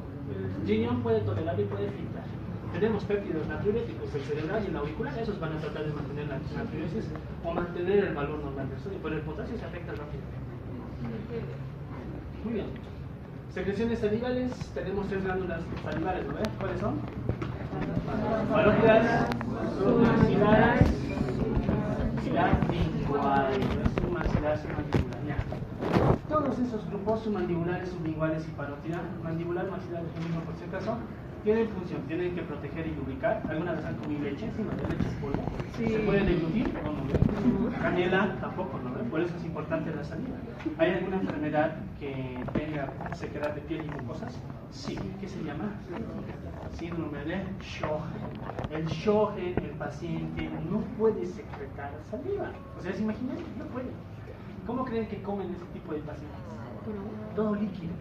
S1: el riñón puede tolerar y puede filtrar. Tenemos péptidos natriuréticos, el cerebral y el auricular, esos van a tratar de mantener la natriuresis o mantener el valor normal del sodio, pero el potasio se afecta rápidamente. Muy bien. Secreciones salivales, tenemos 3 glándulas salivales, ¿no ves? ¿Cuáles son? Parótidas, submaxilares y la lingual. Submaxilar, submandibular. Todos esos grupos submandibulares, sublinguales y parótida, mandibular, maxilar, es lo mismo por si acaso, tienen función, tienen que proteger y lubricar. ¿Alguna vez han comido leche? Sí, ¿no? ¿Leche es polvo? Sí. ¿Se puede deglutir? No. Canela tampoco, ¿no? Por eso es importante la saliva. ¿Hay alguna enfermedad que tenga sequedad de piel y mucosas? Sí. ¿Qué se llama? Síndrome de Sjögren. El Sjögren, el paciente no puede secretar saliva. O sea, ¿se imaginan? No puede. ¿Cómo creen que comen ese tipo de pacientes? Todo líquido.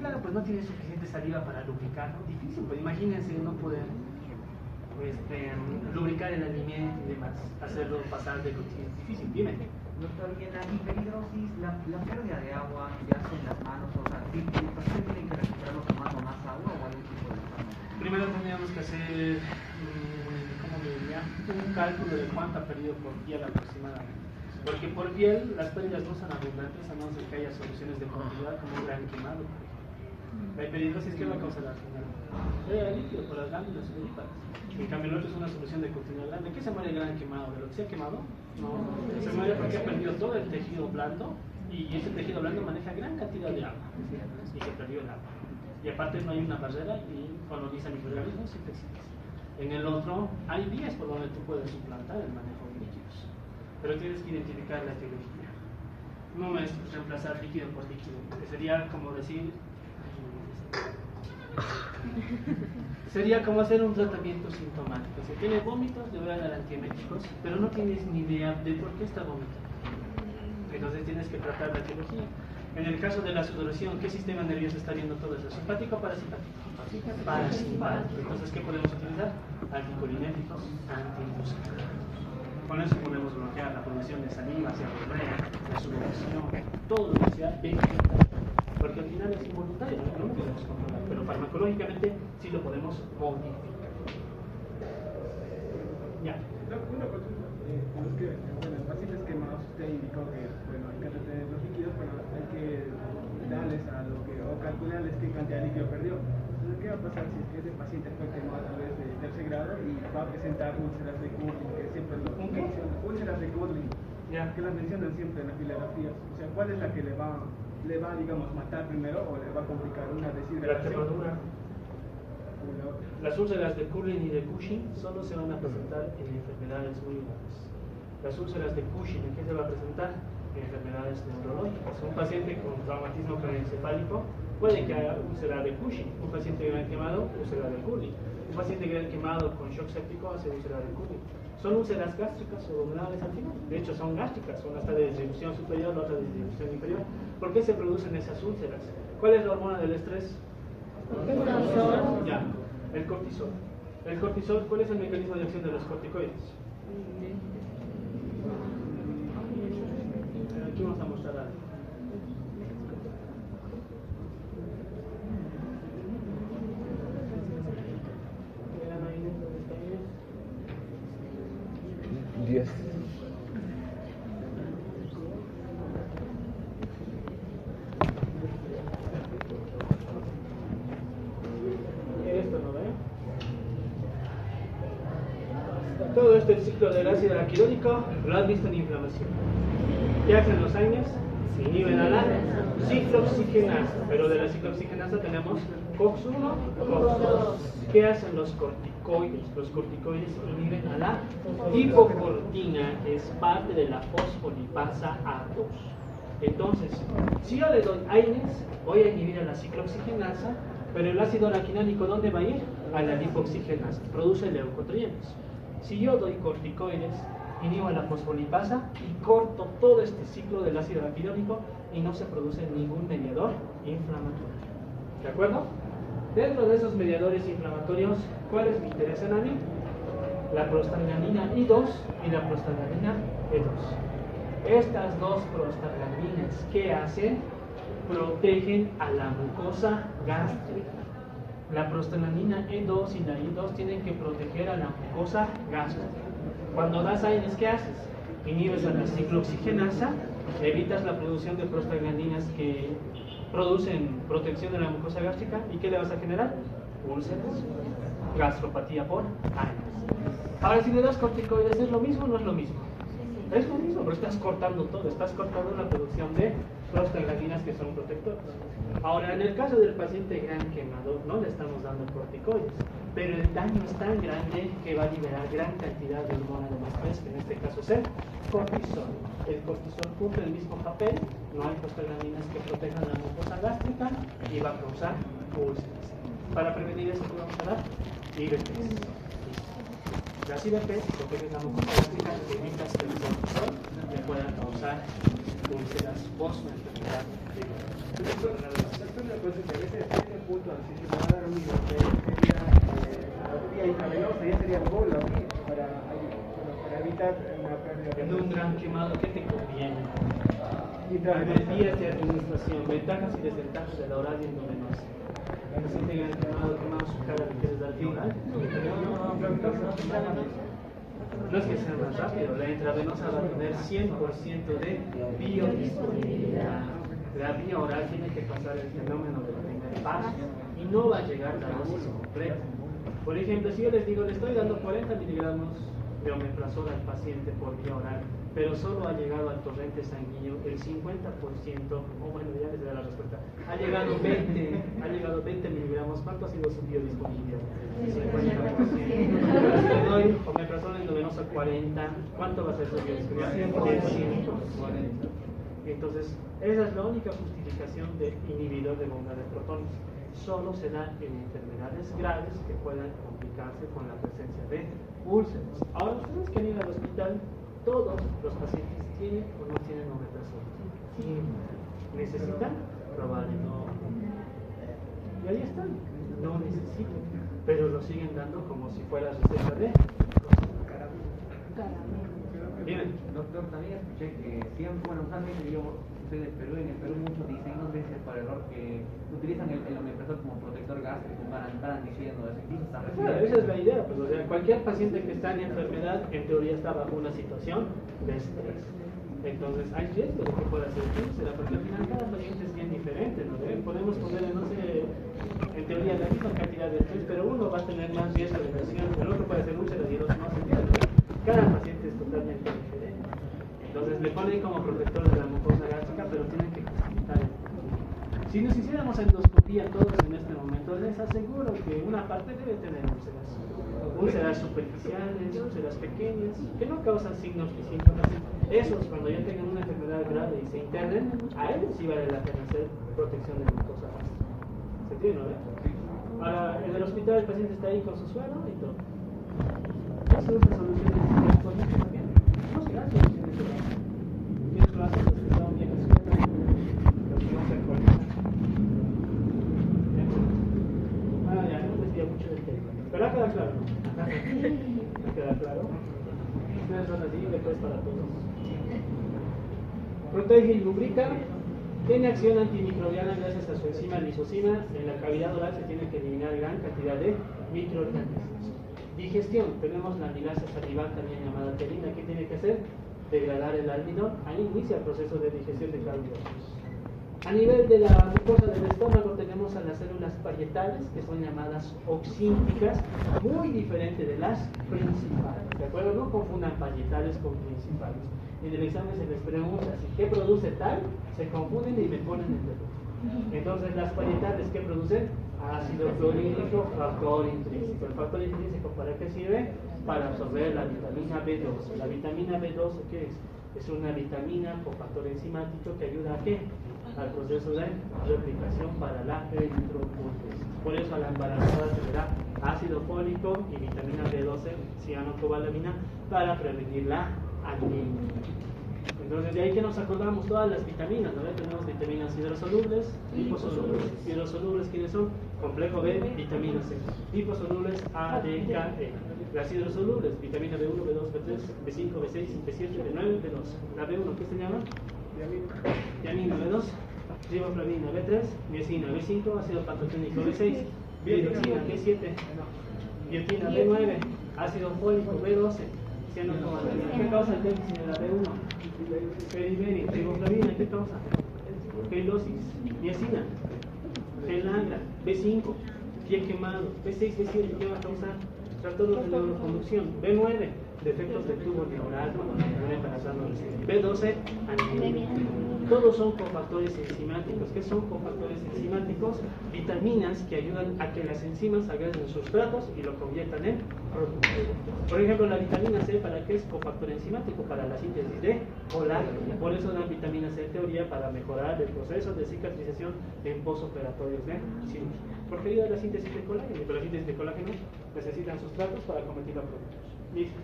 S1: Claro, pues no tiene suficiente saliva para lubricar, ¿no? Difícil, pues imagínense no poder lubricar el alimento y demás, hacerlo pasar de rutina. Difícil, dime.
S5: Doctor, y en la hiperhidrosis, la pérdida de agua, ya sea en las manos, o sea, ¿el paciente tiene que recuperarlo tomando más agua o algún tipo de fármaco?
S1: Primero tendríamos que hacer, ¿cómo le diría? Un cálculo de cuánto ha perdido por piel aproximadamente. Porque por piel las pérdidas no son abundantes a no ser que haya soluciones de continuidad como un gran quemado. La hiperhidrosis, ¿qué va a causar al final? Líquido por las glándulas sudoríparas. En cambio, el otro es una solución de continuidad grande. ¿Qué se muere el gran quemado? ¿De lo que se ha quemado? No. Se muere porque ha perdido todo el tejido blando y ese tejido blando maneja gran cantidad de agua y se perdió el agua. Y aparte no hay una barrera y coloniza microorganismos y tejidos. En el otro hay vías por donde tú puedes suplantar el manejo de líquidos. Pero tienes que identificar la etiología. No es reemplazar líquido por líquido. Sería como decir... Sería como hacer un tratamiento sintomático. Si tienes vómitos, le voy a dar antieméticos, pero no tienes ni idea de por qué está vomitando. Entonces tienes que tratar la etiología. En el caso de la sudoración, ¿qué sistema nervioso está viendo todo eso? ¿Simpático o parasimpático? Parasimpático. Entonces, ¿qué podemos utilizar? Anticolinérgicos, antimuscarínicos. Con eso podemos bloquear la producción de saliva, diarrea, la sudoración, todo lo que sea vegetal. Porque al final es involuntario, no lo podemos controlar, pero farmacológicamente sí lo podemos modificar. Ya.
S7: Una consulta. Bueno, en pacientes quemados usted indicó que bueno, hay que retener los líquidos, pero hay que darles a calculan qué cantidad de líquido perdió. Entonces, ¿qué va a pasar si es que ese paciente fue quemado a través de tercer grado y va a presentar úlceras de Kudlin, que siempre lo mencionan, úlceras de Kudlin, que las mencionan siempre en las filografías? O sea, ¿cuál es la que le va, digamos, matar primero o le va a complicar una
S1: La
S7: deshidratación?
S1: quemadura. Las úlceras de Kudlin y de Cushing solo se van a presentar en enfermedades muy graves. Las úlceras de Cushing, ¿en qué se va a presentar? En enfermedades neurológicas. Un paciente con traumatismo craneoencefálico puede que haya úlcera de Cushing. Un paciente gran quemado, úlcera de Kudlin. Un paciente gran quemado con shock séptico hace úlcera de Kudlin. Son úlceras gástricas o abdominales al final. De hecho, son gástricas, una está de distribución superior, la otra de distribución inferior. ¿Por qué se producen esas úlceras? ¿Cuál es la hormona del estrés? Ya, el cortisol. El cortisol, ¿cuál es el mecanismo de acción de los corticoides? Aquí vamos a mostrar algo. ¿Eran ahí dentro de esta idea?
S3: 10.
S1: Esto, ¿no ve? Todo este ciclo del ácido araquidónico lo has visto en inflamación. ¿Qué hacen los AINES? Se inhiben a la ciclooxigenasa, pero de la ciclooxigenasa tenemos COX-1, COX-2. ¿Qué hacen los corticoides? Los corticoides inhiben a la lipocortina, que es parte de la fosfolipasa A2. Entonces, si yo le doy AINES, voy a inhibir a la ciclooxigenasa, pero el ácido araquidónico, ¿dónde va a ir? A la lipoxigenasa, produce leucotrienos. Si yo doy corticoides, inhibo a la fosfolipasa y corto todo este ciclo del ácido araquidónico y no se produce ningún mediador inflamatorio. ¿De acuerdo? Dentro de esos mediadores inflamatorios, ¿cuáles me interesan a mí? La prostaglandina I2 y la prostaglandina E2. Estas dos prostaglandinas, ¿qué hacen? Protegen a la mucosa gástrica. La prostaglandina E2 y la I2 tienen que proteger a la mucosa gástrica. Cuando das AINES, ¿qué haces? Inhibes a la ciclooxigenasa, evitas la producción de prostaglandinas que producen protección de la mucosa gástrica. ¿Y qué le vas a generar? Úlceras, gastropatía por AINES. Ahora, si le das corticoides, ¿es lo mismo o no es lo mismo? Es lo mismo, pero estás cortando todo, estás cortando la producción de prostaglandinas que son protectores. Ahora, en el caso del paciente gran quemado, no le estamos dando corticoides, pero el daño es tan grande que va a liberar gran cantidad de hormona de estrés, que en este caso es el cortisol. El cortisol cumple el mismo papel, no hay prostaglandinas que protejan la mucosa gástrica y va a causar úlceras. Para prevenir eso, ¿qué vamos a dar? IBPs. Las IBPs protegen la mucosa gástrica y evitas que el cortisol le pueda causar úlceras post-enfermedad.
S7: Doctor, una consulta, en este punto, si se va a dar un IBP, sería la vía intravenosa, ya sería el gol para evitar una pérdida de
S1: En un gran quemado, ¿qué te conviene?
S7: intravenosa.
S1: Vías de administración, ventajas y desventajas de la oral y endovenosa. El paciente gran quemado su cara, ¿le quieres dar oral? No es que sea más rápido, la intravenosa va a tener 100% de biodisponibilidad. La vía oral tiene que pasar el fenómeno del primer paso y no va a llegar la dosis completa. Por ejemplo, si yo les digo, le estoy dando 40 miligramos de omeprazol al paciente por vía oral, pero solo ha llegado al torrente sanguíneo el 50%, o bueno, ya les da la respuesta, ha llegado 20 miligramos, ¿cuánto ha sido su biodisponibilidad? 50%. Si le doy omeprazol endovenoso 40, ¿cuánto va a ser su biodisponibilidad? 140. Entonces, esa es la única justificación de inhibidor de bomba de protones. Solo se da en enfermedades graves que puedan complicarse con la presencia de úlceras. Ahora, ustedes que ir al hospital, todos los pacientes tienen o no tienen omeprazol. ¿Necesitan? Probable no. Y ahí están. No necesitan, pero lo siguen dando como si fuera receta de Bien.
S5: Doctor, también escuché que siempre, bueno, usualmente yo soy del Perú, en el Perú muchos dicen, no sé si es por error, que utilizan el omeprazol como protector gástrico, van diciendo ese tipo.
S1: Claro, esa es la idea, pues, o sea, cualquier paciente que está en enfermedad, en teoría está bajo una situación de estrés. Entonces hay riesgo de que pueda ser úlcera, porque al final cada paciente es bien diferente, ¿no? Podemos ponerle, no sé, en teoría la misma cantidad de estrés, pero uno va a tener más riesgo de lesión, el otro puede ser úlcera y el otro no, ¿no? Cada paciente es totalmente diferente. Entonces le ponen como protector de la mucosa gástrica, pero tienen que justificar el motivo. Si nos hiciéramos endoscopía todos en este momento, les aseguro que una parte debe tener úlceras superficiales, úlceras pequeñas, que no causan signos ni síntomas. Esos, cuando ya tengan una enfermedad grave y se internen, a ellos sí vale la pena hacer protección de mucosa gástrica. ¿Se entiende, no? Ahora, en el hospital el paciente está ahí con su suero y todo. Eso es la solución de actualmente también. No se hace soluciones de base. Tienes lo hacen los que estaban bien resueltos, los que no se actualizan. Ya, no me decía mucho del tema. Pero ha quedado claro, ¿no? ¿Ha quedado claro? Ustedes son así, después para todos. Protege y lubrica. Tiene acción antimicrobiana gracias a su enzima lisosima. En la cavidad oral se tiene que eliminar gran cantidad de microorganismos. Digestión. Tenemos la amilasa salival, también llamada pterina. ¿Qué tiene que hacer? Degradar el almidón. Ahí inicia el proceso de digestión de carbohidratos. A nivel de la mucosa del estómago tenemos a las células parietales, que son llamadas oxínticas, muy diferente de las principales. ¿De acuerdo? No confundan parietales con principales. En el examen se les pregunta si qué produce tal, se confunden y me ponen el dedo. Entonces las parietales, ¿qué producen? Ácido clorhídrico, factor intrínseco. ¿El factor intrínseco para qué sirve? Para absorber la vitamina B12. La vitamina B12, ¿qué es? Es una vitamina con factor enzimático que ayuda a qué? Al proceso de replicación para la eritropoyesis. Por eso a la embarazada se le da ácido fólico y vitamina B12, cianocobalamina, para prevenir la anemia. Entonces, de ahí que nos acordamos todas las vitaminas, ¿no? Tenemos vitaminas hidrosolubles, liposolubles. Hidrosolubles, ¿quiénes son? Complejo B, vitamina C. Liposolubles A, D, K, E. Las hidrosolubles, vitamina B1, B2, B3, B5, B6, B7, B9, B2. La B1, ¿qué se llama? Diamina, B2, riboflavina, B3, niacina, B5, ácido pantoténico, B6, biotina, B7, biotina, B9, ácido fólico, B12, cianocobalamina. ¿Qué causa el déficit de la B1? Beriberi, riboflavina, ¿qué causa? Pelosis, niacina, gelagra, B5, pie quemado, B6, B7, ¿qué va a causar? Trastornos de neuroconducción, B9, defectos del tubo neural, B12, anemia. Todos son cofactores enzimáticos. ¿Qué son cofactores enzimáticos? Vitaminas que ayudan a que las enzimas agreden sustratos y lo conviertan en producto. Por ejemplo, la vitamina C, ¿para qué es cofactor enzimático? Para la síntesis de colágeno. Por eso dan vitamina C en teoría para mejorar el proceso de cicatrización en posoperatorios de cirugía. Porque ayuda a la síntesis de colágeno, pero la síntesis de colágeno necesitan sustratos para convertirlo a productos. Listo.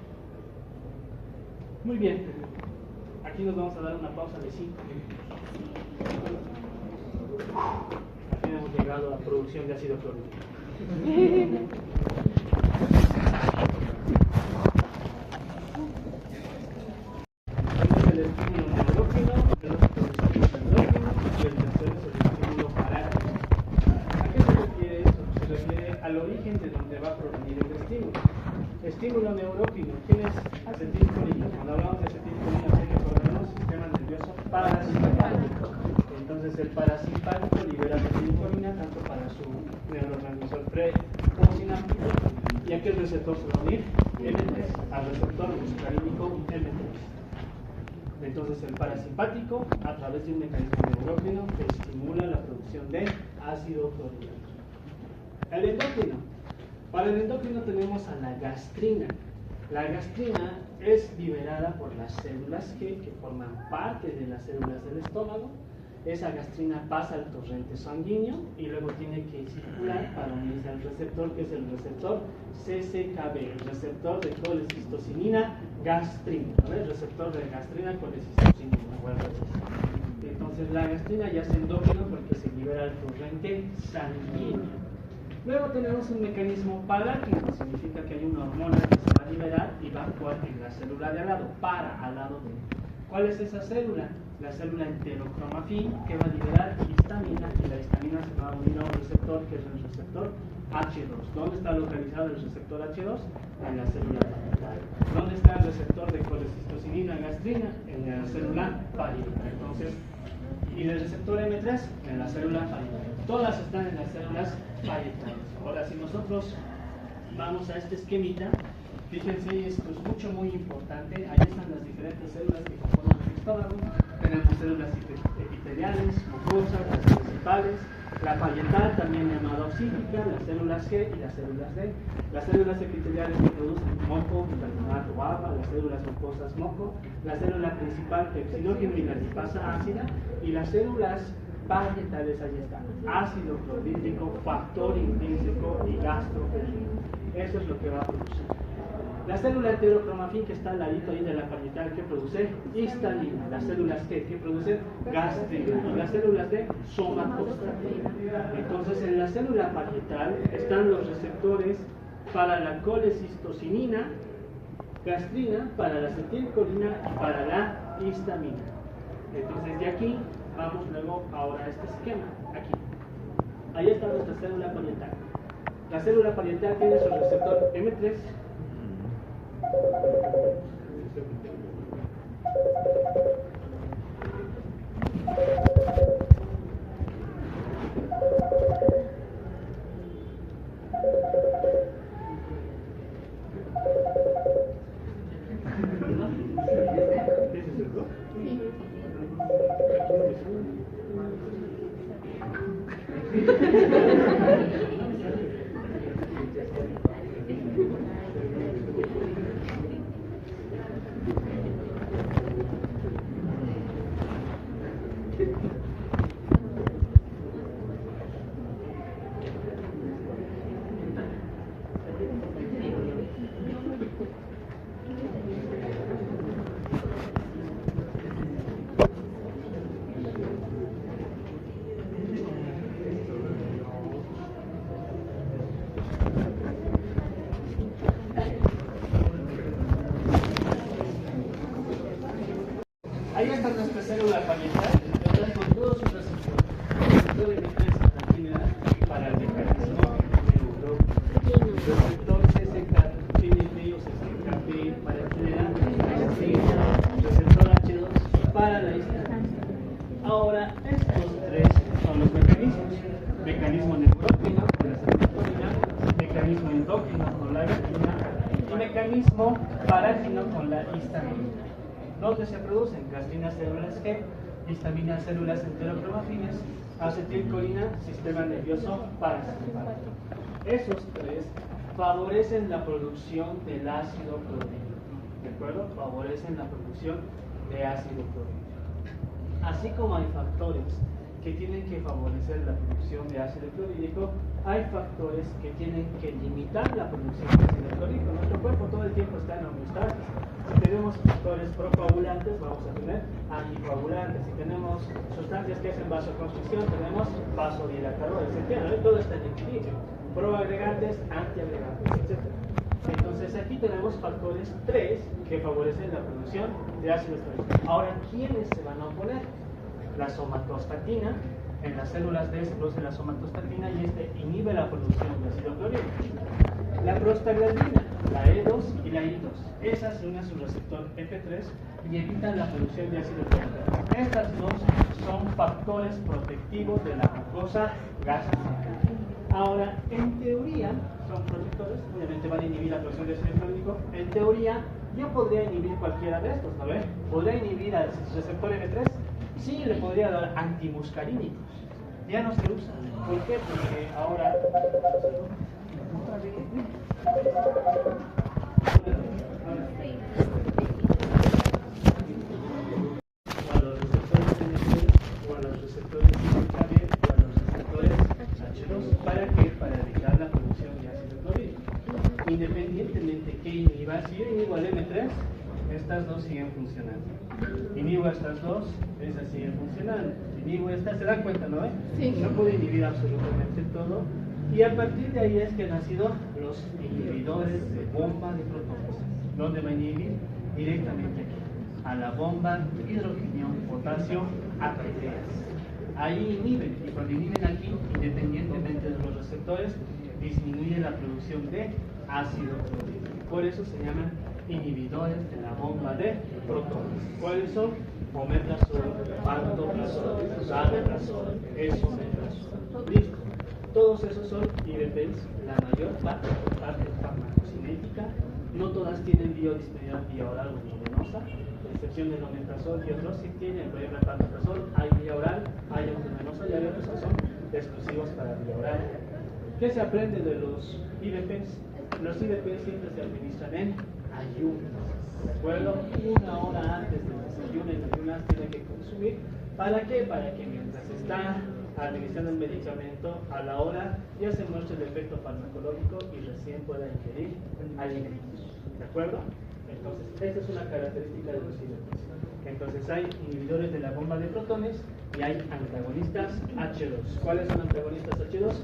S1: Muy bien. Aquí nos vamos a dar una pausa de 5 minutos. Aquí hemos llegado a la producción de ácido clorhídrico. Este es el estímulo neurógeno, el otro es el estímulo endógeno y el tercero es el estímulo parácrino. ¿A qué se refiere eso? Se refiere al origen de donde va a provenir el estímulo. Estímulo neurógeno, ¿quién es? Acetilcolina. Cuando hablamos de acetilcolina, hay que acordarnos del sistema nervioso parasimpático. Entonces, el parasimpático libera acetilcolina tanto para su neurotransmisor pre como sináptico. ¿Y a qué receptor se va a unir? M3, al receptor muscarínico M3. Entonces, el parasimpático, a través de un mecanismo neurógeno, estimula la producción de ácido clorhídrico. El endócrino. Para el endócrino tenemos a la gastrina. La gastrina es liberada por las células que forman parte de las células del estómago. Esa gastrina pasa al torrente sanguíneo y luego tiene que circular para unirse al receptor, que es el receptor CCKB, el receptor de colecistocinina gastrina, ¿no? El receptor de gastrina colecistocinina. Entonces la gastrina ya es endógeno porque se libera al torrente sanguíneo. Luego tenemos un mecanismo parácrino, significa que hay una hormona que se va a liberar y va a actuar en la célula de al lado, al lado ¿Cuál es esa célula? La célula enterocromafín, que va a liberar histamina, y la histamina se va a unir a un receptor que es el receptor H2. ¿Dónde está localizado el receptor H2? En la célula parietal. ¿Dónde está el receptor de colecistocinina gastrina? En la célula parietal. Entonces, y el receptor M3 en la célula parietal. Todas están en las células parietales. Ahora, si nosotros vamos a este esquemita, fíjense, esto es muy importante. Ahí están las diferentes células que conforman el estómago. Tenemos células epiteliales, mucosas, las principales, la parietal, también llamada oxídica, las células G y las células D. Las células epiteliales que producen moco, bicarbonato o agua, las células mucosas moco, la célula principal pepsidógeno y la lipasa ácida, y las células parietales, ahí están, ácido clorhídrico, factor intrínseco y gastroferino. Eso es lo que va a producir. La célula enterocromafín, que está al ladito ahí de la parietal, que produce histamina. Las células que producen gastrina. Y las células de somatostatina. Entonces, en la célula parietal están los receptores para la colecistocinina, gastrina, para la acetilcolina y para la histamina. Entonces, de aquí vamos luego ahora a este esquema. Aquí. Ahí está nuestra célula parietal. La célula parietal tiene su receptor M3. Ahí está nuestra célula parietal, está con todos sus receptores. Receptor M3 actividad para el mecanismo neurológico. Receptor CCK, PNP o CCKP para actividad. Receptor H2 para la histamina. Ahora, estos tres son los mecanismos. Mecanismo neurógeno con la serotonina, mecanismo endógeno con la gastrina y mecanismo parágeno con la histamina. ¿Dónde se producen? Gastrina, células G, histamina, células enterocromafines, acetilcolina, sistema nervioso parasimpático. Esos tres favorecen la producción del ácido clorhídrico. ¿De acuerdo? Favorecen la producción de ácido clorhídrico. Así como hay factores que tienen que favorecer la producción de ácido clorhídrico, hay factores que tienen que limitar la producción de ácido clorhídrico. Nuestro cuerpo todo el tiempo está en homeostasis. Si tenemos factores procoagulantes, vamos a tener anticoagulantes. Si tenemos sustancias que hacen vasoconstricción, tenemos vasodilatadores. ¿Se entiende? Todo está en equilibrio. Proagregantes, antiagregantes, etc. Entonces aquí tenemos factores 3 que favorecen la producción de ácido clorhídrico. Ahora, ¿quiénes se van a oponer? La somatostatina. En las células D se produce la somatostatina y este inhibe la producción de ácido clorhídrico. La prostaglandina, la E2 y la I2. Esas se unen a su receptor F3 y evitan la producción de ácido clorhídrico. Estas dos son factores protectivos de la mucosa gástrica. Ahora, en teoría, son protectores, obviamente van a inhibir la producción de ácido clorhídrico. En teoría, yo podría inhibir cualquiera de estos, ¿no ven? ¿Podría inhibir al receptor M3? Sí, le podría dar antimuscarínicos. Ya no se usa. ¿Por qué? Porque ahora... O a los receptores NF, o a los receptores ICKB, o a los receptores H2. ¿Para qué? Para evitar la producción de ácido clorhídrico. Independientemente que inhiba, si yo inhibo al M3, estas dos siguen funcionando. Inhibo estas dos, esas siguen funcionando. Inhibo estas, ¿se dan cuenta, no?
S2: Sí.
S1: No puedo inhibir absolutamente todo. Y a partir de ahí es que han nacido los inhibidores de bomba de protones. ¿Dónde va a inhibir? Directamente aquí. a la bomba hidrogenio potasio ATPase. Ahí inhiben, y cuando inhiben aquí, independientemente de los receptores, disminuye la producción de ácido clorhídrico. Por eso se llaman inhibidores de la bomba de protones. ¿Cuáles son? Omeprazol, pantoprazol, rabeprazol, esomeprazol. Listo. Todos esos son IBPs, la mayor parte farmacocinética. No todas tienen biodisponibilidad vía oral o vía venosa, a excepción del omeprazol y otros sí tienen. Por ejemplo, el pantoprazol hay vía oral, hay intravenosa y hay otros que son exclusivos para vía oral. ¿Qué se aprende de los IBPs? Los IBPs siempre se administran en ayunas. ¿De acuerdo? 1 hora antes del desayuno en ayunas tiene que consumir. ¿Para qué? Para que mientras está administrando el medicamento, a la hora ya se muestra el efecto farmacológico y recién pueda ingerir alimentos. ¿De acuerdo? Entonces, esta es una característica de los IBPs. Entonces, hay inhibidores de la bomba de protones y hay antagonistas H2. ¿Cuáles son antagonistas H2?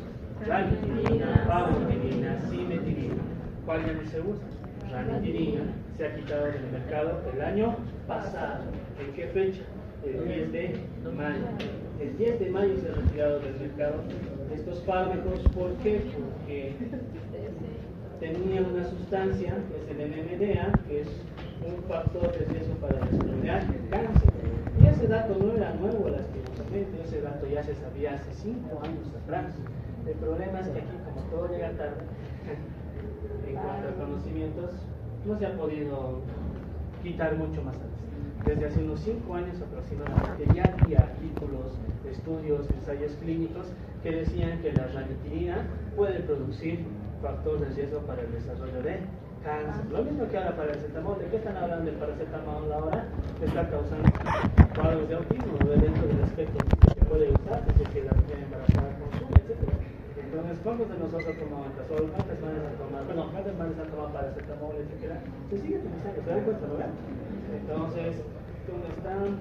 S1: Ranitidina, pamotidina, simetirina. ¿Cuál ya no se usa? Ranitidina se ha quitado del mercado el año pasado. ¿En qué fecha? El 10 de mayo. El 10 de mayo se ha retirado del mercado estos fármacos. ¿Por qué? Porque tenía una sustancia, que es el NMDA, que es un factor de riesgo para desarrollar cáncer. Y ese dato no era nuevo, lastimosamente. Ese dato ya se sabía hace 5 años atrás. El problema es que aquí, como todo llega tarde, en cuanto a conocimientos, no se ha podido quitar mucho más antes. Desde hace unos 5 años aproximadamente ya había artículos, estudios, ensayos clínicos que decían que la ranitidina puede producir factor de riesgo para el desarrollo de cáncer. Lo mismo que ahora para el paracetamol. ¿De qué están hablando del paracetamol ahora? Que está causando cuadros de autismo dentro del aspecto que puede usar, desde que la mujer embarazada consume, etc. Entonces, ¿cuántos de nosotros tomamos omeprazol? ¿Cuántas manes han tomado? Bueno, ¿cuántas manes han tomado paracetamol, etcétera? Se sigue utilizando, ¿se dan cuenta, no? Entonces, ¿dónde están?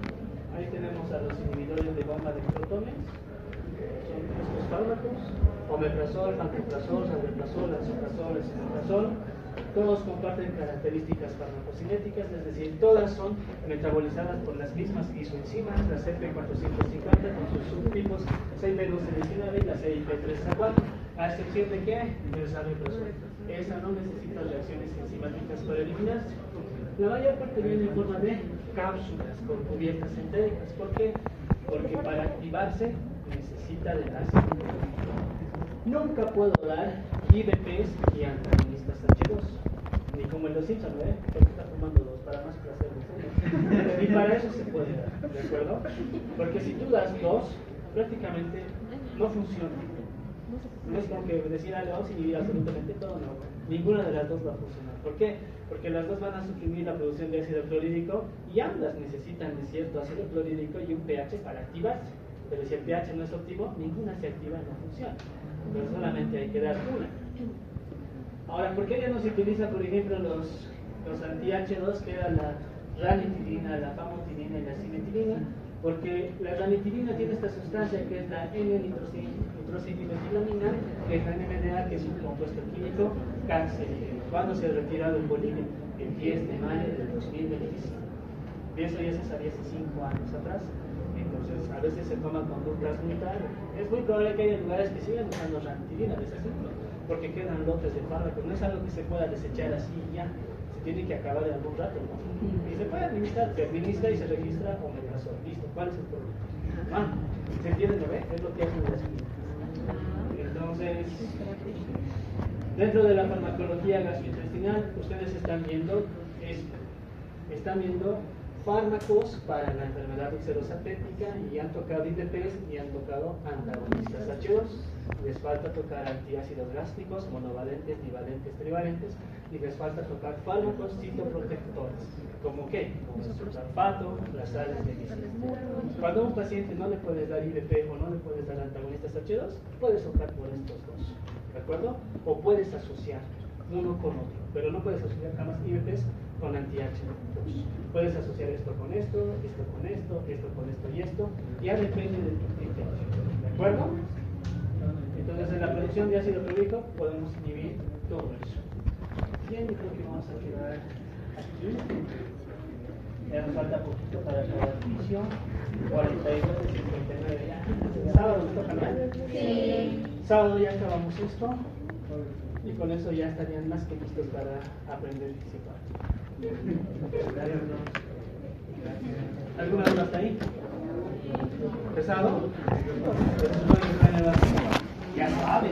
S1: Ahí tenemos a los inhibidores de bomba de protones. Son estos fármacos: omeprazol, pantoprazol, rabeprazol, lansoprazol, esomeprazol. Todos comparten características farmacocinéticas, es decir, todas son metabolizadas por las mismas isoenzimas, la CP450 con sus subtipos CYP1219 y la CYP3A4, a excepción de que el rabeprazol. Esa no necesita reacciones enzimáticas para eliminarse. La mayor parte viene en forma de cápsulas con cubiertas entéricas. ¿Por qué? Porque para activarse necesita del ácido. Nunca puedo dar IBPs y antagonistas H2, ni como en los Simpsons, ¿eh? Porque está fumando 2 para más placer de fumar. Y para eso se puede dar, ¿de acuerdo? Porque si tú das 2, prácticamente no funciona. No es como que decir, le vamos a inhibir absolutamente todo, no. Ninguna de las dos va a funcionar. ¿Por qué? Porque las dos van a suprimir la producción de ácido clorhídrico y ambas necesitan de cierto ácido clorhídrico y un pH para activarse. Pero si el pH no es óptimo, ninguna se activa y no funciona. Pero solamente hay que dar una. Ahora, ¿por qué ya no se utiliza, por ejemplo, los anti-H2, que era la ranitidina, la famotidina y la simetirina? Porque la ranitidina tiene esta sustancia que es la N-nitrosindimetilamina, que es la NMDA, que es un compuesto químico cancerígeno. ¿Cuándo se ha retirado el Bolivia? El 10 de mayo del 2025. De eso ya se sabía hace 5 años atrás. Entonces, a veces se toman conductas muy tarde. Es muy probable que haya lugares que sigan usando ranitidina de ese ciclo, porque quedan lotes de fármacos. No es algo que se pueda desechar así y ya. Se tiene que acabar en algún rato, ¿no? Y se puede administrar, se administra y se registra omeprazol. Listo, ¿cuál es el problema? ¿Se entiende, no ve? Es lo que hacen las clínicas. Entonces, dentro de la farmacología gastrointestinal, ustedes están viendo esto. Están viendo fármacos para la enfermedad ulcerosa péptica y han tocado IBPs y han tocado antagonistas H2. Les falta tocar antiácidos gástricos, monovalentes, bivalentes, trivalentes, y les falta tocar fármacos citoprotectores. ¿Como qué? Como el sulfato, las sales de lisina. Cuando a un paciente no le puedes dar IBP o no le puedes dar antagonistas H2, puedes optar por estos dos, ¿de acuerdo? O puedes asociar uno con otro, pero no puedes asociar jamás IBPs con anti-H2. Puedes asociar esto con esto, esto con esto, esto con esto y esto. Ya depende de tu criterio, ¿de acuerdo? Entonces, en la producción de ácido clorhídrico podemos inhibir todo eso. Bien, yo creo que vamos a quedar aquí. Ya nos falta ejercicio. 42 de 59 ya. ¿Sábado nos toca, no? Sí. Sábado ya acabamos esto. Y con eso ya estarían más que listos para aprender física. ¿Alguna duda hasta ahí? ¿Pesado? Ya saben.